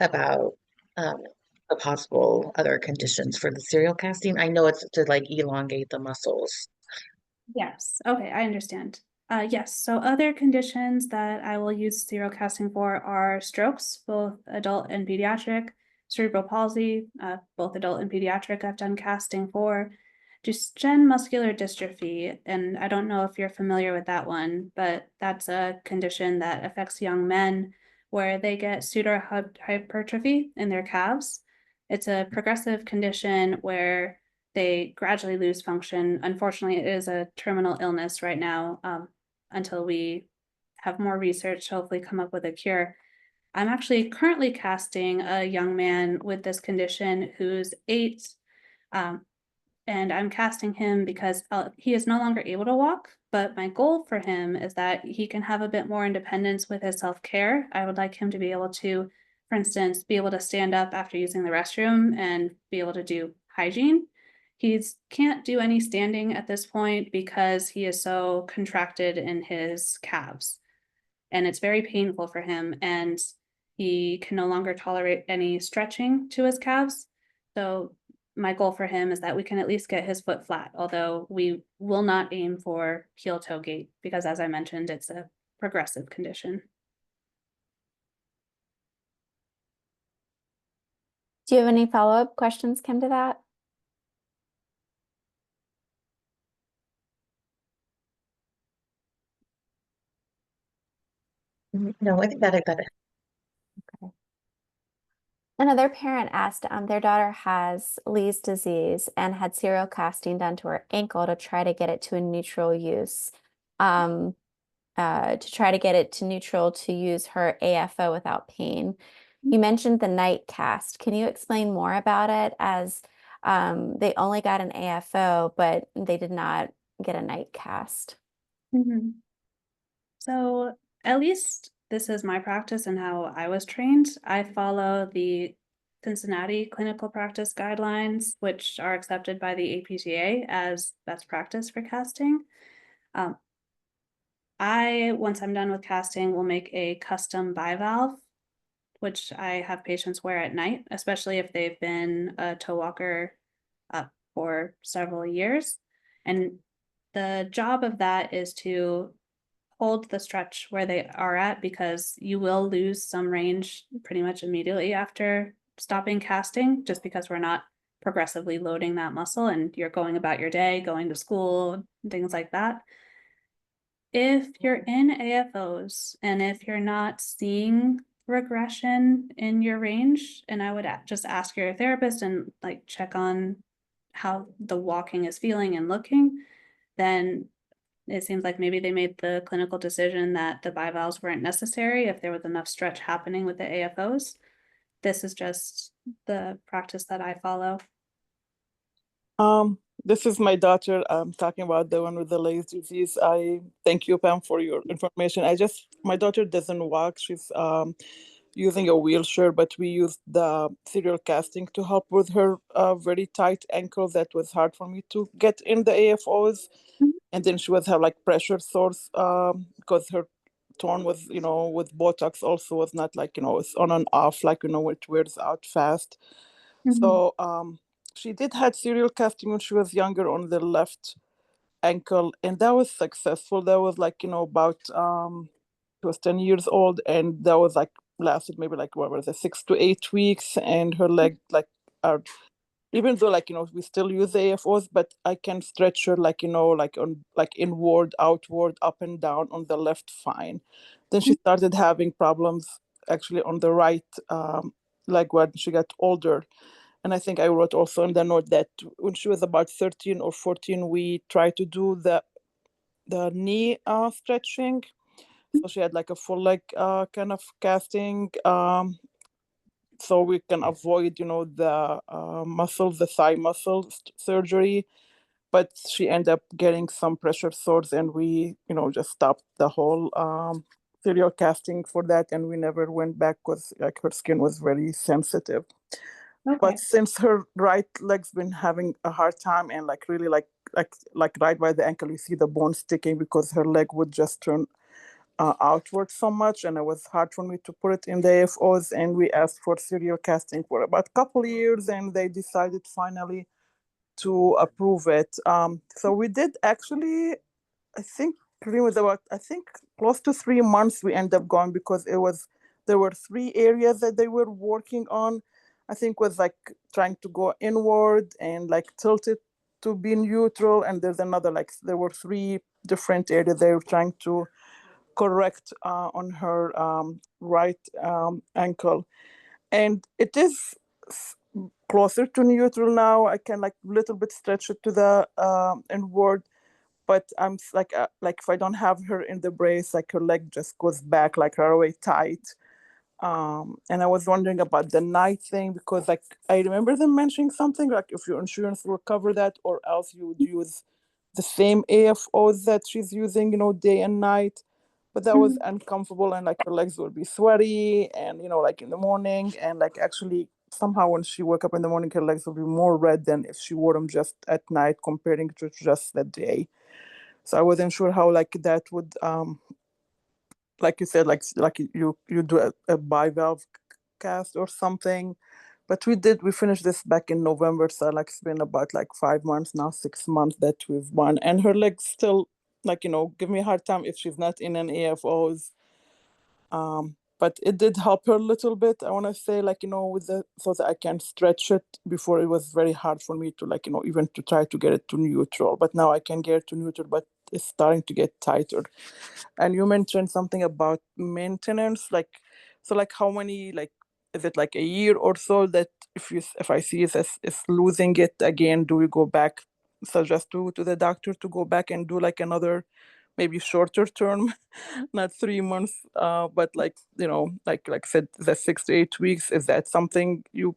about um, the possible other conditions for the serial casting. I know it's to like elongate the muscles. Yes, okay, I understand. Yes, so other conditions that I will use serial casting for are strokes, both adult and pediatric, cerebral palsy, both adult and pediatric I've done casting for, Duchenne muscular dystrophy, and I don't know if you're familiar with that one, but that's a condition that affects young men where they get pseudohypertrophy in their calves. It's a progressive condition where they gradually lose function. Unfortunately, it is a terminal illness right now, until we have more research to hopefully come up with a cure. I'm actually currently casting a young man with this condition who's 8. Um, and I'm casting him because he is no longer able to walk. But my goal for him is that he can have a bit more independence with his self-care. I would like him to be able to, for instance, be able to stand up after using the restroom and be able to do hygiene. He can't do any standing at this point because he is so contracted in his calves. And it's very painful for him, and he can no longer tolerate any stretching to his calves. So my goal for him is that we can at least get his foot flat, although we will not aim for heel toe gait because, as I mentioned, it's a progressive condition. Do you have any follow-up questions, Kim, to that? No, I think that I got it. Okay. Another parent asked, their daughter has Lee's disease and had serial casting done to her ankle to try to get it to a neutral use, to try to get it to neutral to use her AFO without pain. You mentioned the night cast. Can you explain more about it, as they only got an AFO, but they did not get a night cast? Mhm. So at least this is my practice and how I was trained. I follow the Cincinnati clinical practice guidelines, which are accepted by the APTA as best practice for casting. Um, once I'm done with casting, will make a custom bivalve, which I have patients wear at night, especially if they've been a toe walker for several years. And the job of that is to hold the stretch where they are at, because you will lose some range pretty much immediately after stopping casting, just because we're not progressively loading that muscle and you're going about your day, going to school, things like that. If you're in AFOs and if you're not seeing regression in your range, and I would just ask your therapist and like check on how the walking is feeling and looking, then it seems like maybe they made the clinical decision that the bivalves weren't necessary if there was enough stretch happening with the AFOs. This is just the practice that I follow. This is my daughter. I'm talking about the one with the Leigh disease. I thank you, Pam, for your information. My daughter doesn't walk. She's using a wheelchair, but we used the serial casting to help with her very tight ankle that was hard for me to get in the AFOs. And then she was have like pressure sores because her tone was, with Botox also was not like, it's on and off, like, it wears out fast. So she did had serial casting when she was younger on the left ankle, and that was successful. That was like, about she was 10 years old, and that was like lasted maybe like what was it, 6 to 8 weeks, and her leg like are, even though like, we still use the AFOs, but I can stretch her like, like on like inward, outward, up and down on the left fine. Then she started having problems actually on the right leg when she got older. And I think I wrote also in the note that when she was about 13 or 14, we tried to do the knee stretching. So she had like a full leg kind of casting, so we can avoid, the the thigh muscle surgery. But she ended up getting some pressure sores, and we, just stopped the whole serial casting for that, and we never went back because like her skin was very sensitive. Okay. But since her right leg's been having a hard time, and like really like right by the ankle, you see the bone sticking because her leg would just turn outward so much, and it was hard for me to put it in the AFOs. And we asked for serial casting for about a couple of years, and they decided finally to approve it. So we did actually, I think, pretty much about, I think, close to 3 months we ended up going, because there were 3 areas that they were working on. I think was like trying to go inward and like tilt it to be neutral, and there's another, like there were 3 different areas they were trying to correct on her right ankle. And it is closer to neutral now. I can like little bit stretch it to the inward, but like if I don't have her in the brace, like her leg just goes back like right away tight. And I was wondering about the night thing because like I remember them mentioning something like if your insurance will cover that, or else you would use the same AFOs that she's using, day and night. But that was uncomfortable, and like her legs would be sweaty, and like in the morning, and like actually somehow when she woke up in the morning, her legs would be more red than if she wore them just at night, comparing to just the day. So I wasn't sure how like that would like you said, like you do a bivalve cast or something. But we finished this back in November, so like it's been about like 5 months now, 6 months that we've won, and her legs still like give me a hard time if she's not in an AFOs. But it did help her a little bit. I want to say, like, with the so that I can stretch it. Before it was very hard for me to like, even to try to get it to neutral. But now I can get it to neutral, but it's starting to get tighter. And you mentioned something about maintenance, like, so like how many, like, is it like a year or so that if I see it's losing it again, do we go back, suggest to the doctor to go back and do like another, maybe shorter term, not 3 months, but like, like said, the 6 to 8 weeks, is that something you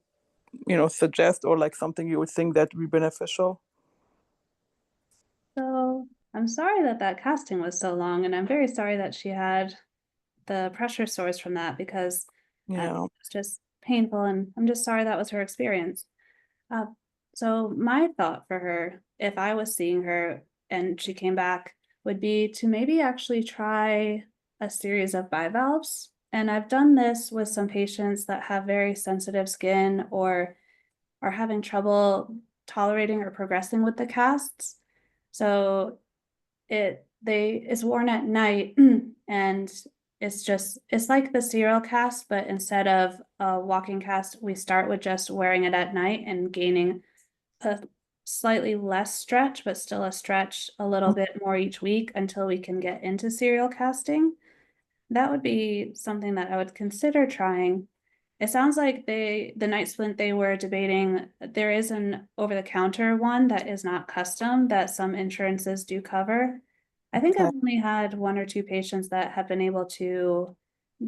suggest, or like something you would think that would be beneficial? So I'm sorry that that casting was so long, and I'm very sorry that she had the pressure sores from that because Yeah. it's just painful, and I'm just sorry that was her experience. Uh, so my thought for her, if I was seeing her and she came back, would be to maybe actually try a series of bivalves. And I've done this with some patients that have very sensitive skin or are having trouble tolerating or progressing with the casts. So it's worn at night and it's like the serial cast, but instead of a walking cast, we start with just wearing it at night and gaining a slightly less stretch, but still a stretch a little bit more each week until we can get into serial casting. That would be something that I would consider trying. It sounds like the night splint they were debating, there is an over-the-counter one that is not custom that some insurances do cover. I think Okay. I've only had one or two patients that have been able to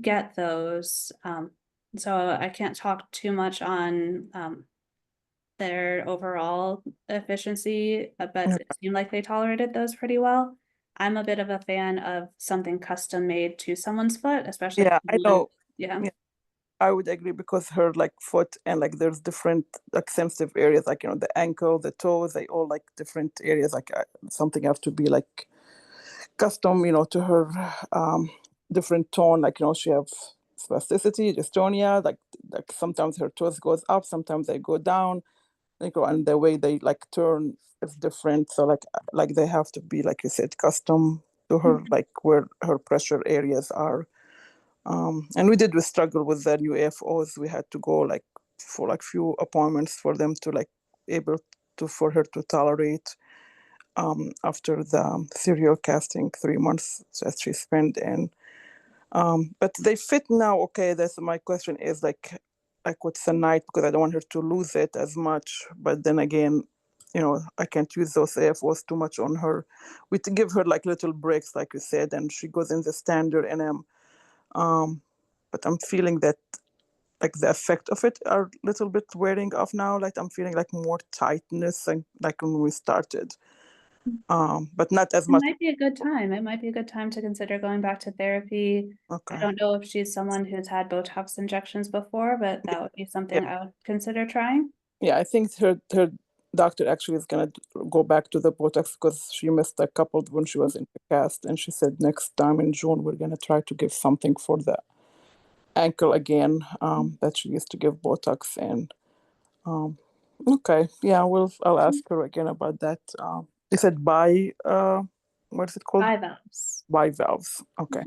get those. So I can't talk too much on their overall efficiency, but it seemed like they tolerated those pretty well. I'm a bit of a fan of something custom made to someone's foot, especially if Yeah, I someone, know. yeah. Yeah, I would agree because her like foot and like there's different like sensitive areas, like the ankle, the toes, they all like different areas. Like something have to be like custom, to her different tone. Like she have spasticity, dystonia. Like sometimes her toes goes up, sometimes they go down. And the way they like turn is different. So like they have to be, like you said, custom to her, like where her pressure areas are. And we struggle with the new AFOs. We had to go like for like few appointments for them to like able to for her to tolerate after the serial casting 3 months that she spent in. But they fit now. Okay, that's my question is like what's the night, because I don't want her to lose it as much. But then again, I can't use those AFOs too much on her. We to give her like little breaks, like you said, and she goes in the standard NM. Um, but I'm feeling that like the effect of it are a little bit wearing off now. Like I'm feeling like more tightness and like when we started. But not as It much. might be a good time. It might be a good time to consider going back to therapy. I Okay. don't know if she's someone who's had Botox injections before, but that would be Yeah. something I would consider trying. Yeah, I think her doctor actually is gonna go back to the Botox because she missed a couple when she was in the cast, and she said next time in June we're gonna try to give something for the ankle again. That she used to give Botox, and okay, yeah, I'll ask her again about that. You said what is it called? Bivalves. Bivalves. Okay.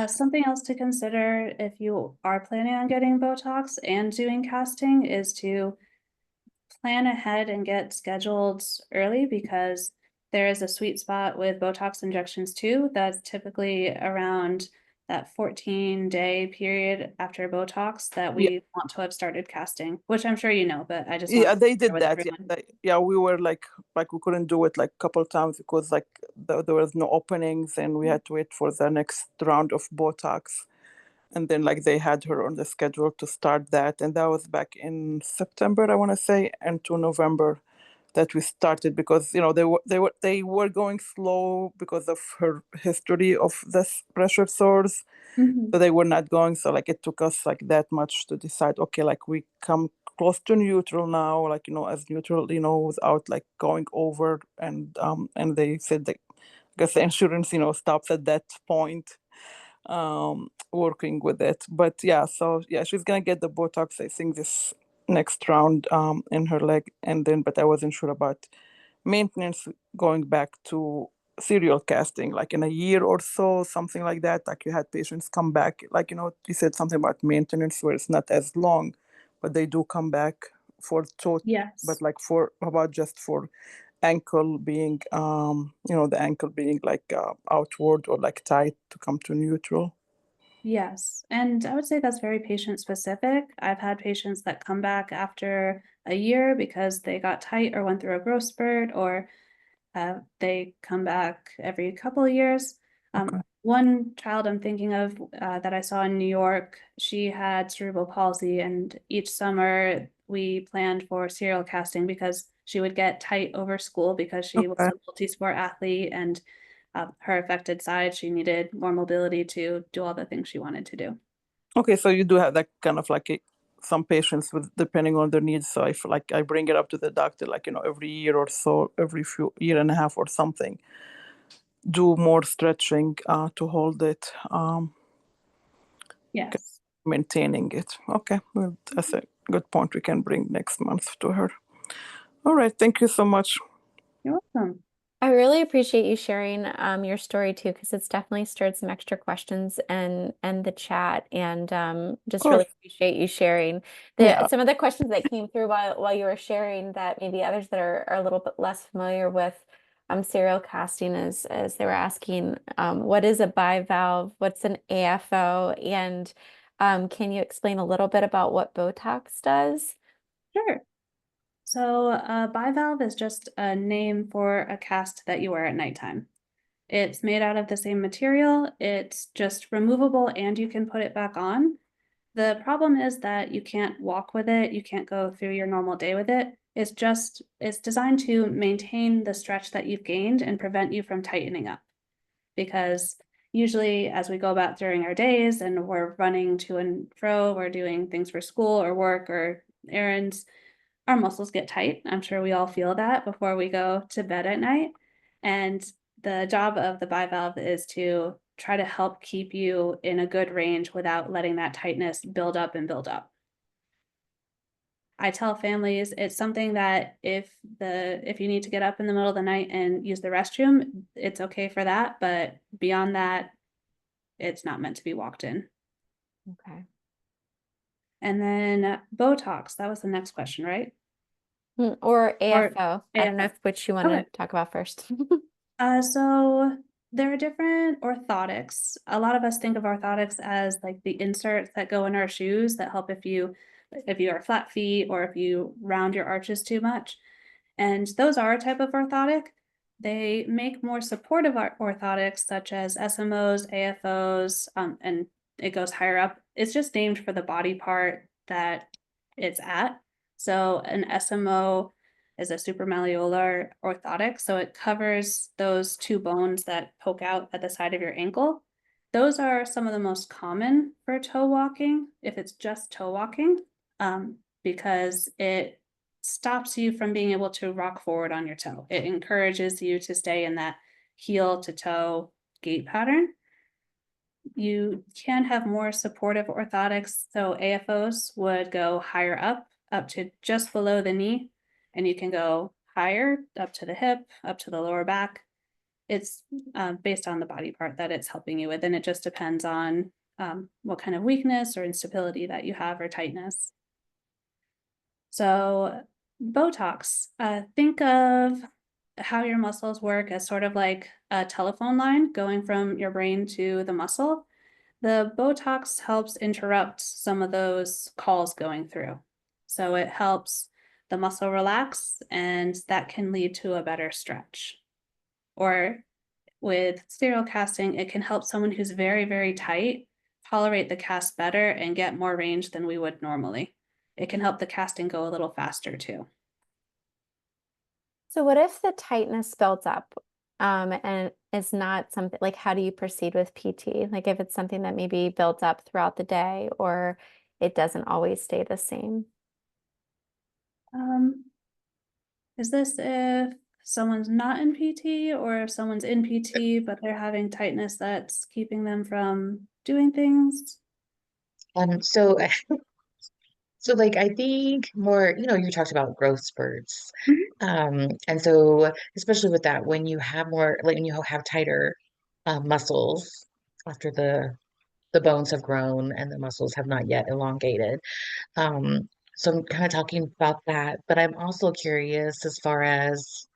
Something else to consider if you are planning on getting Botox and doing casting is to plan ahead and get scheduled early because there is a sweet spot with Botox injections too. That's typically around that 14-day period after Botox that we want to have started casting, which I'm sure you know, but I just want Yeah, to they share did with that. Yeah, everyone. we were like we couldn't do it like a couple of times because like there was no openings and we had to wait for the next round of Botox. And then like they had her on the schedule to start that, and that was back in September, I want to say, and to November that we started because they were going slow because of her history of this pressure sores, Mhm. so they were not going. So like it took us like that much to decide, okay, like we come close to neutral now, like as neutral, without like going over. And they said that I guess the insurance stops at that point, working with it. But yeah, so yeah, she's gonna get the Botox, I think, this next round in her leg. And then, but I wasn't sure about maintenance, going back to serial casting like in a year or so, something like that. Like you had patients come back, like you said something about maintenance where it's not as long, but they do come back for toe. But Yes. like for about just for ankle being the ankle being like outward or like tight to come to neutral. Yes, and I would say that's very patient specific. I've had patients that come back after a year because they got tight or went through a growth spurt, or they come back every couple of years. Okay. One child I'm thinking of that I saw in New York, she had cerebral palsy, and each summer we planned for serial casting because she would get tight over school because she was Okay. a multi-sport athlete, and her affected side, she needed more mobility to do all the things she wanted to do. Okay, so you do have that kind of like some patients with depending on their needs. So if like I bring it up to the doctor, like every year or so, every few year and a half or something, do more stretching to hold it, Yes. maintaining it. Okay, well, that's a good point. We can bring next month to her. All right, thank you so much. You're welcome. I really appreciate you sharing your story too, because it's definitely stirred some extra questions and the chat, and Of just really course, appreciate you sharing yeah. some of the questions that came through while you were sharing, that maybe others that are a little bit less familiar with serial casting, as they were asking, what is a bivalve, what's an AFO, and can you explain a little bit about what Botox does? Sure. So a bivalve is just a name for a cast that you wear at nighttime. It's made out of the same material. It's just removable and you can put it back on. The problem is that you can't walk with it. You can't go through your normal day with it. It's designed to maintain the stretch that you've gained and prevent you from tightening up. Because usually as we go about during our days and we're running to and fro, we're doing things for school or work or errands, our muscles get tight. I'm sure we all feel that before we go to bed at night. And the job of the bivalve is to try to help keep you in a good range without letting that tightness build up and build up. I tell families it's something that if you need to get up in the middle of the night and use the restroom, it's okay for that, but beyond that, it's not meant to be walked in. Okay. And then Botox, that was the next question, right? Or Or AFO. I don't know which you want Okay. to talk about first. So there are different orthotics. A lot of us think of orthotics as like the inserts that go in our shoes that help if you are flat feet or if you round your arches too much. And those are a type of orthotic. They make more supportive orthotics such as SMOs, AFOs, and it goes higher up. It's just named for the body part that it's at. So an SMO is a supramalleolar orthotic. So it covers those two bones that poke out at the side of your ankle. Those are some of the most common for toe walking, if it's just toe walking, because it stops you from being able to rock forward on your toe. It encourages you to stay in that heel to toe gait pattern. You can have more supportive orthotics. So AFOs would go higher up to just below the knee, and you can go higher up to the hip, up to the lower back. It's based on the body part that it's helping you with, and it just depends on what kind of weakness or instability that you have or tightness. So Botox, think of how your muscles work as sort of like a telephone line going from your brain to the muscle. The Botox helps interrupt some of those calls going through. So it helps the muscle relax, and that can lead to a better stretch. Or with serial casting, it can help someone who's very, very tight tolerate the cast better and get more range than we would normally. It can help the casting go a little faster too. So what if the tightness builds up, and it's not something like, how do you proceed with PT? Like if it's something that maybe built up throughout the day or it doesn't always stay the same? Is this if someone's not in PT or if someone's in PT, but they're having tightness that's keeping them from doing things? So so like I think more, you talked about growth spurts. Mhm. And so especially with that, when you have more, like when you have tighter muscles after the bones have grown and the muscles have not yet elongated. Um, so I'm kind of talking about that, but I'm also curious as far as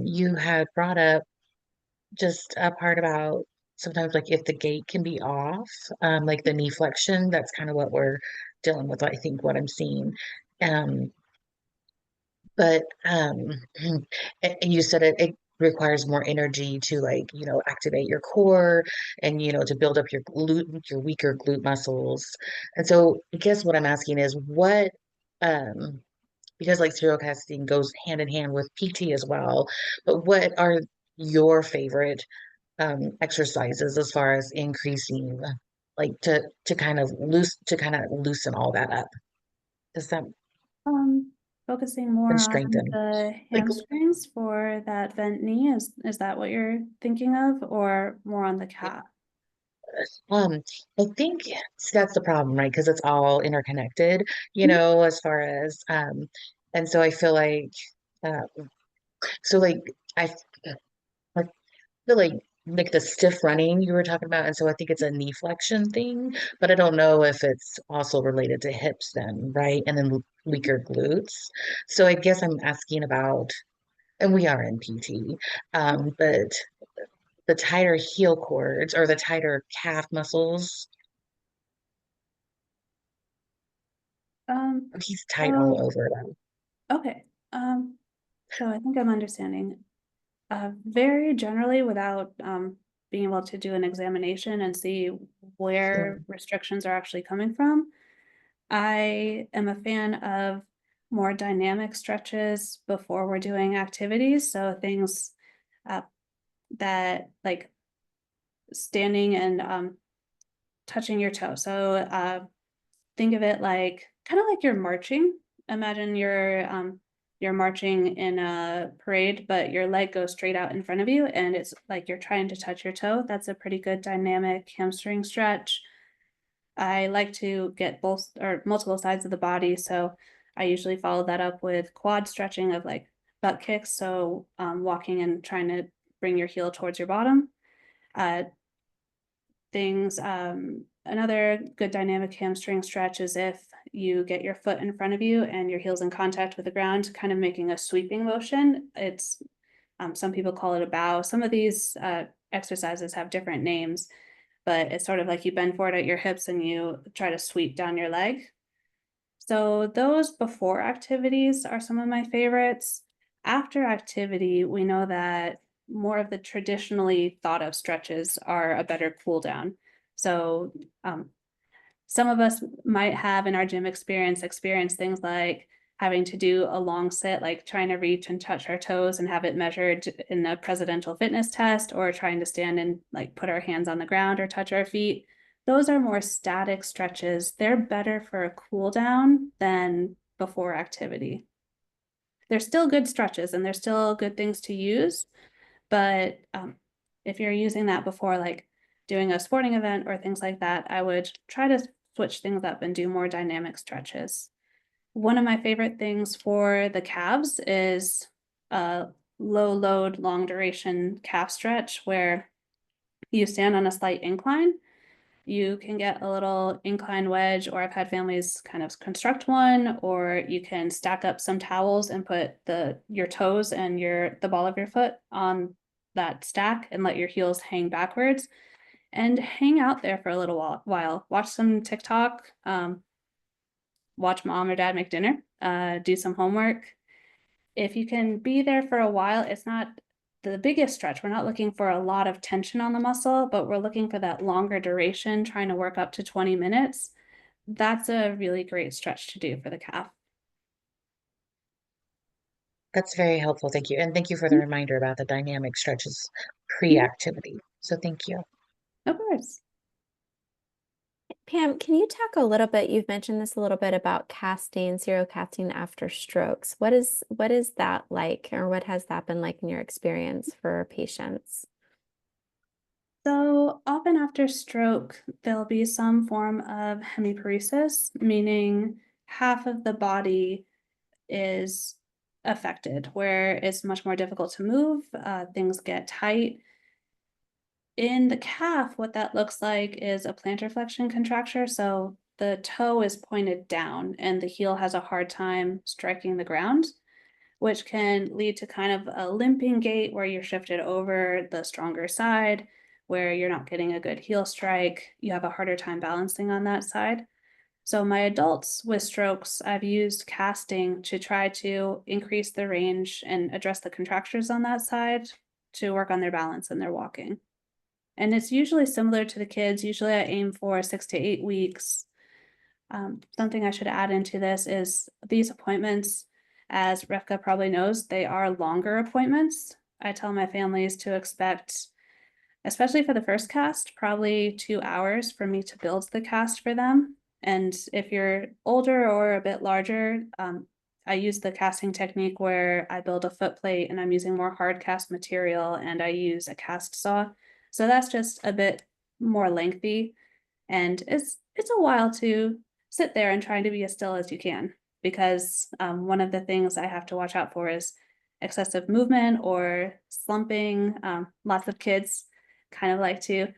you had brought up just a part about sometimes like if the gait can be off, like the knee flexion, that's kind of what we're dealing with, I think what I'm seeing. Um, but and you said it requires more energy to like, activate your core and to build up your weaker glute muscles. And so I guess what I'm asking is what um because like serial casting goes hand in hand with PT as well, but what are your favorite exercises as far as increasing like to kind of loosen all that up? Does that Um, Focusing more and on strengthen? the Like hamstrings for that bent knee, is that what you're thinking of, or more on the calf? Um, I think that's the problem, right? Because it's all interconnected, Mhm. as far as and so I feel uh, like I, I feel like the stiff running you were talking about, and so I think it's a knee flexion thing, but I don't know if it's also related to hips then, right? And then weaker glutes. So I guess I'm asking about, and we are in PT, but the tighter heel cords or the tighter calf muscles. Um, He's tight all so, over them. okay, so I think I'm understanding. Very generally, without being able to do an examination and see Sure. where restrictions are actually coming from, I am a fan of more dynamic stretches before we're doing activities. So things uh, that like standing and touching your toe. So think of it like kind of like you're marching. Imagine you're marching in a parade, but your leg goes straight out in front of you, and it's like you're trying to touch your toe. That's a pretty good dynamic hamstring stretch. I like to get both or multiple sides of the body, so I usually follow that up with quad stretching of like butt kicks. So walking and trying to bring your heel towards your bottom. Uh, things. Another good dynamic hamstring stretch is if you get your foot in front of you and your heel's in contact with the ground, kind of making a sweeping motion. It's some people call it a bow. Some of these exercises have different names, but it's sort of like you bend forward at your hips and you try to sweep down your leg. So those before activities are some of my favorites. After activity, we know that more of the traditionally thought of stretches are a better cool down. So um, some of us might have in our gym experience things like having to do a long sit, like trying to reach and touch our toes and have it measured in a presidential fitness test, or trying to stand and like put our hands on the ground or touch our feet. Those are more static stretches. They're better for a cool down than before activity. They're still good stretches and they're still good things to use, but if you're using that before like doing a sporting event or things like that, I would try to switch things up and do more dynamic stretches. One of my favorite things for the calves is a low load, long duration calf stretch where you stand on a slight incline. You can get a little incline wedge, or I've had families kind of construct one, or you can stack up some towels and put your toes and the ball of your foot on that stack and let your heels hang backwards. and hang out there for a little while. Watch some TikTok, watch mom or dad make dinner, do some homework. If you can be there for a while, it's not the biggest stretch. We're not looking for a lot of tension on the muscle, but we're looking for that longer duration, trying to work up to 20 minutes. That's a really great stretch to do for the calf. That's very helpful. Thank you. And thank you for the reminder about the dynamic stretches pre-activity. So thank you. Of course. Pam, can you talk a little bit, you've mentioned this a little bit about casting, serial casting after strokes. What is that like, or what has that been like in your experience for patients? So often after stroke, there'll be some form of hemiparesis, meaning half of the body is affected, where it's much more difficult to move, things get tight. In the calf, what that looks like is a plantar flexion contracture. So the toe is pointed down and the heel has a hard time striking the ground, which can lead to kind of a limping gait where you're shifted over the stronger side, where you're not getting a good heel strike. You have a harder time balancing on that side. So my adults with strokes, I've used casting to try to increase the range and address the contractures on that side to work on their balance and their walking. And it's usually similar to the kids. Usually I aim for 6 to 8 weeks. Something I should add into this is these appointments, as Rivka probably knows, they are longer appointments. I tell my families to expect, especially for the first cast, probably 2 hours for me to build the cast for them. And if you're older or a bit larger, I use the casting technique where I build a foot plate and I'm using more hard cast material and I use a cast saw. So that's just a bit more lengthy. And it's a while to sit there and try to be as still as you can, because one of the things I have to watch out for is excessive movement or slumping. Lots of kids kind of like to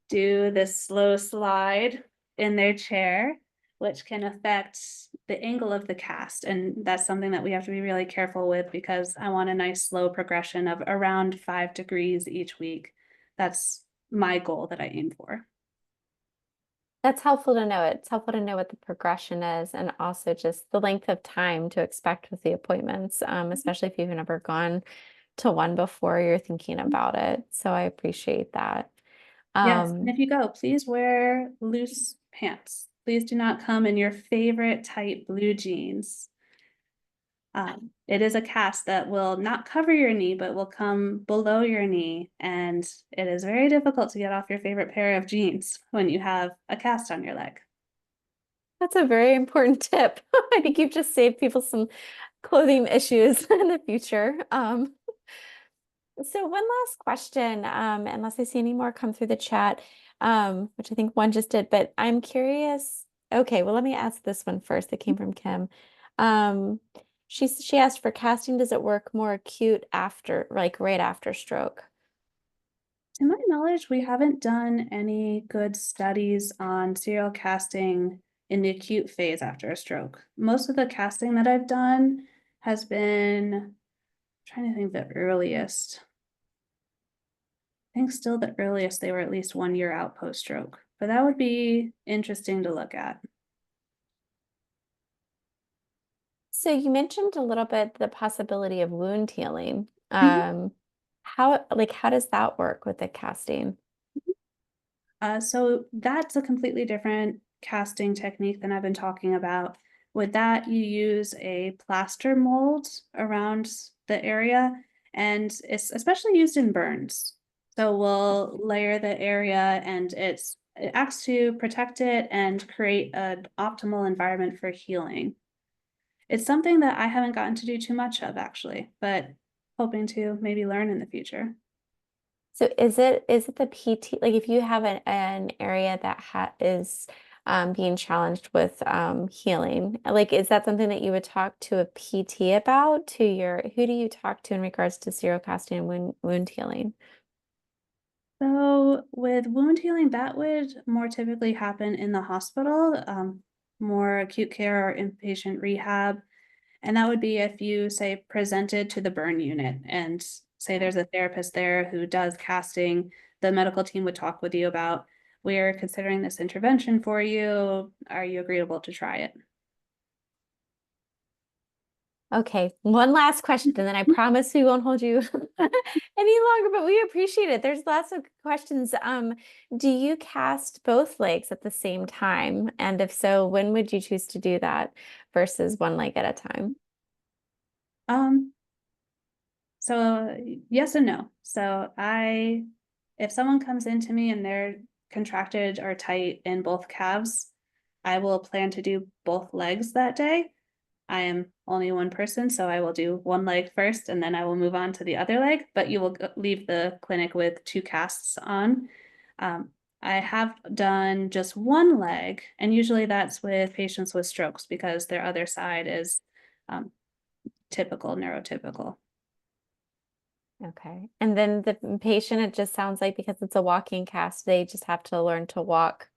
do this slow slide in their chair, which can affect the angle of the cast. And that's something that we have to be really careful with, because I want a nice slow progression of around 5 degrees each week. That's my goal that I aim for. That's helpful to know. It's helpful to know what the progression is and also just the length of time to expect with the appointments, especially if you've never gone to one before, you're thinking about it. So I appreciate that. Yes, and if you go, please wear loose pants. Please do not come in your favorite tight blue jeans. It is a cast that will not cover your knee, but will come below your knee. And it is very difficult to get off your favorite pair of jeans when you have a cast on your leg. That's a very important tip. I think you've just saved people some clothing issues in the future. So one last question, unless I see any more come through the chat, which I think one just did, but I'm curious. Okay, well, let me ask this one first that came from Kim. Um, she asked, for casting, does it work more acute after, like right after stroke? To my knowledge, we haven't done any good studies on serial casting in the acute phase after a stroke. Most of the casting that I've done has been, I'm trying to think the earliest. I think still the earliest they were at least 1 year out post-stroke, but that would be interesting to look at. So you mentioned a little bit the possibility of wound healing. How does that work with the casting? So that's a completely different casting technique than I've been talking about. With that, you use a plaster mold around the area, and it's especially used in burns. So we'll layer the area and it acts to protect it and create an optimal environment for healing. It's something that I haven't gotten to do too much of, actually, but hoping to maybe learn in the future. So is it the PT, like if you have an area that is being challenged with healing, like is that something that you would talk to a PT about, who do you talk to in regards to serial casting and wound healing? So with wound healing, that would more typically happen in the hospital, more acute care or inpatient rehab. And that would be if you, say, presented to the burn unit and say there's a therapist there who does casting, the medical team would talk with you about we're considering this intervention for you. Are you agreeable to try it? Okay, one last question, and then I promise we won't hold you any longer, but we appreciate it. There's lots of questions. Do you cast both legs at the same time? And if so, when would you choose to do that versus one leg at a time? So yes and no. If someone comes into me and they're contracted or tight in both calves, I will plan to do both legs that day. I am only one person, so I will do one leg first and then I will move on to the other leg, but you will leave the clinic with 2 casts on. I have done just one leg, and usually that's with patients with strokes because their other side is neurotypical. Okay. And then the patient, it just sounds like because it's a walking cast, they just have to learn to walk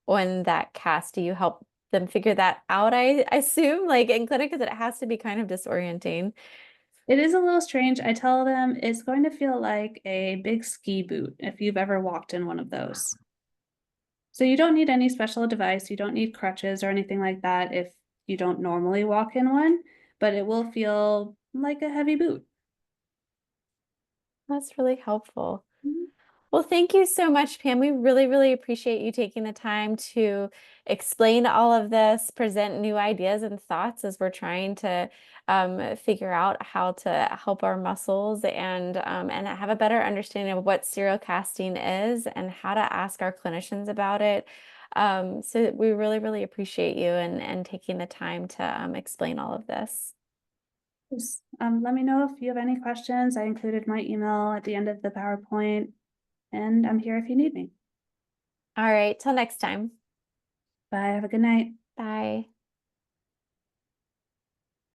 on that cast. Do you help them figure that out? I assume, like in clinic, because it has to be kind of disorienting. It is a little strange. I tell them it's going to feel like a big ski boot if you've ever walked in one of those. So you don't need any special device. You don't need crutches or anything like that if you don't normally walk in one, but it will feel like a heavy boot. That's really helpful. Mhm. Well, thank you so much, Pam. We really, really appreciate you taking the time to explain all of this, present new ideas and thoughts as we're trying to figure out how to help our muscles and have a better understanding of what serial casting is and how to ask our clinicians about it. So we really, really appreciate you and taking the time to explain all of this. Just let me know if you have any questions. I included my email at the end of the PowerPoint, and I'm here if you need me. All right, till next time. Bye. Have a good night. Bye.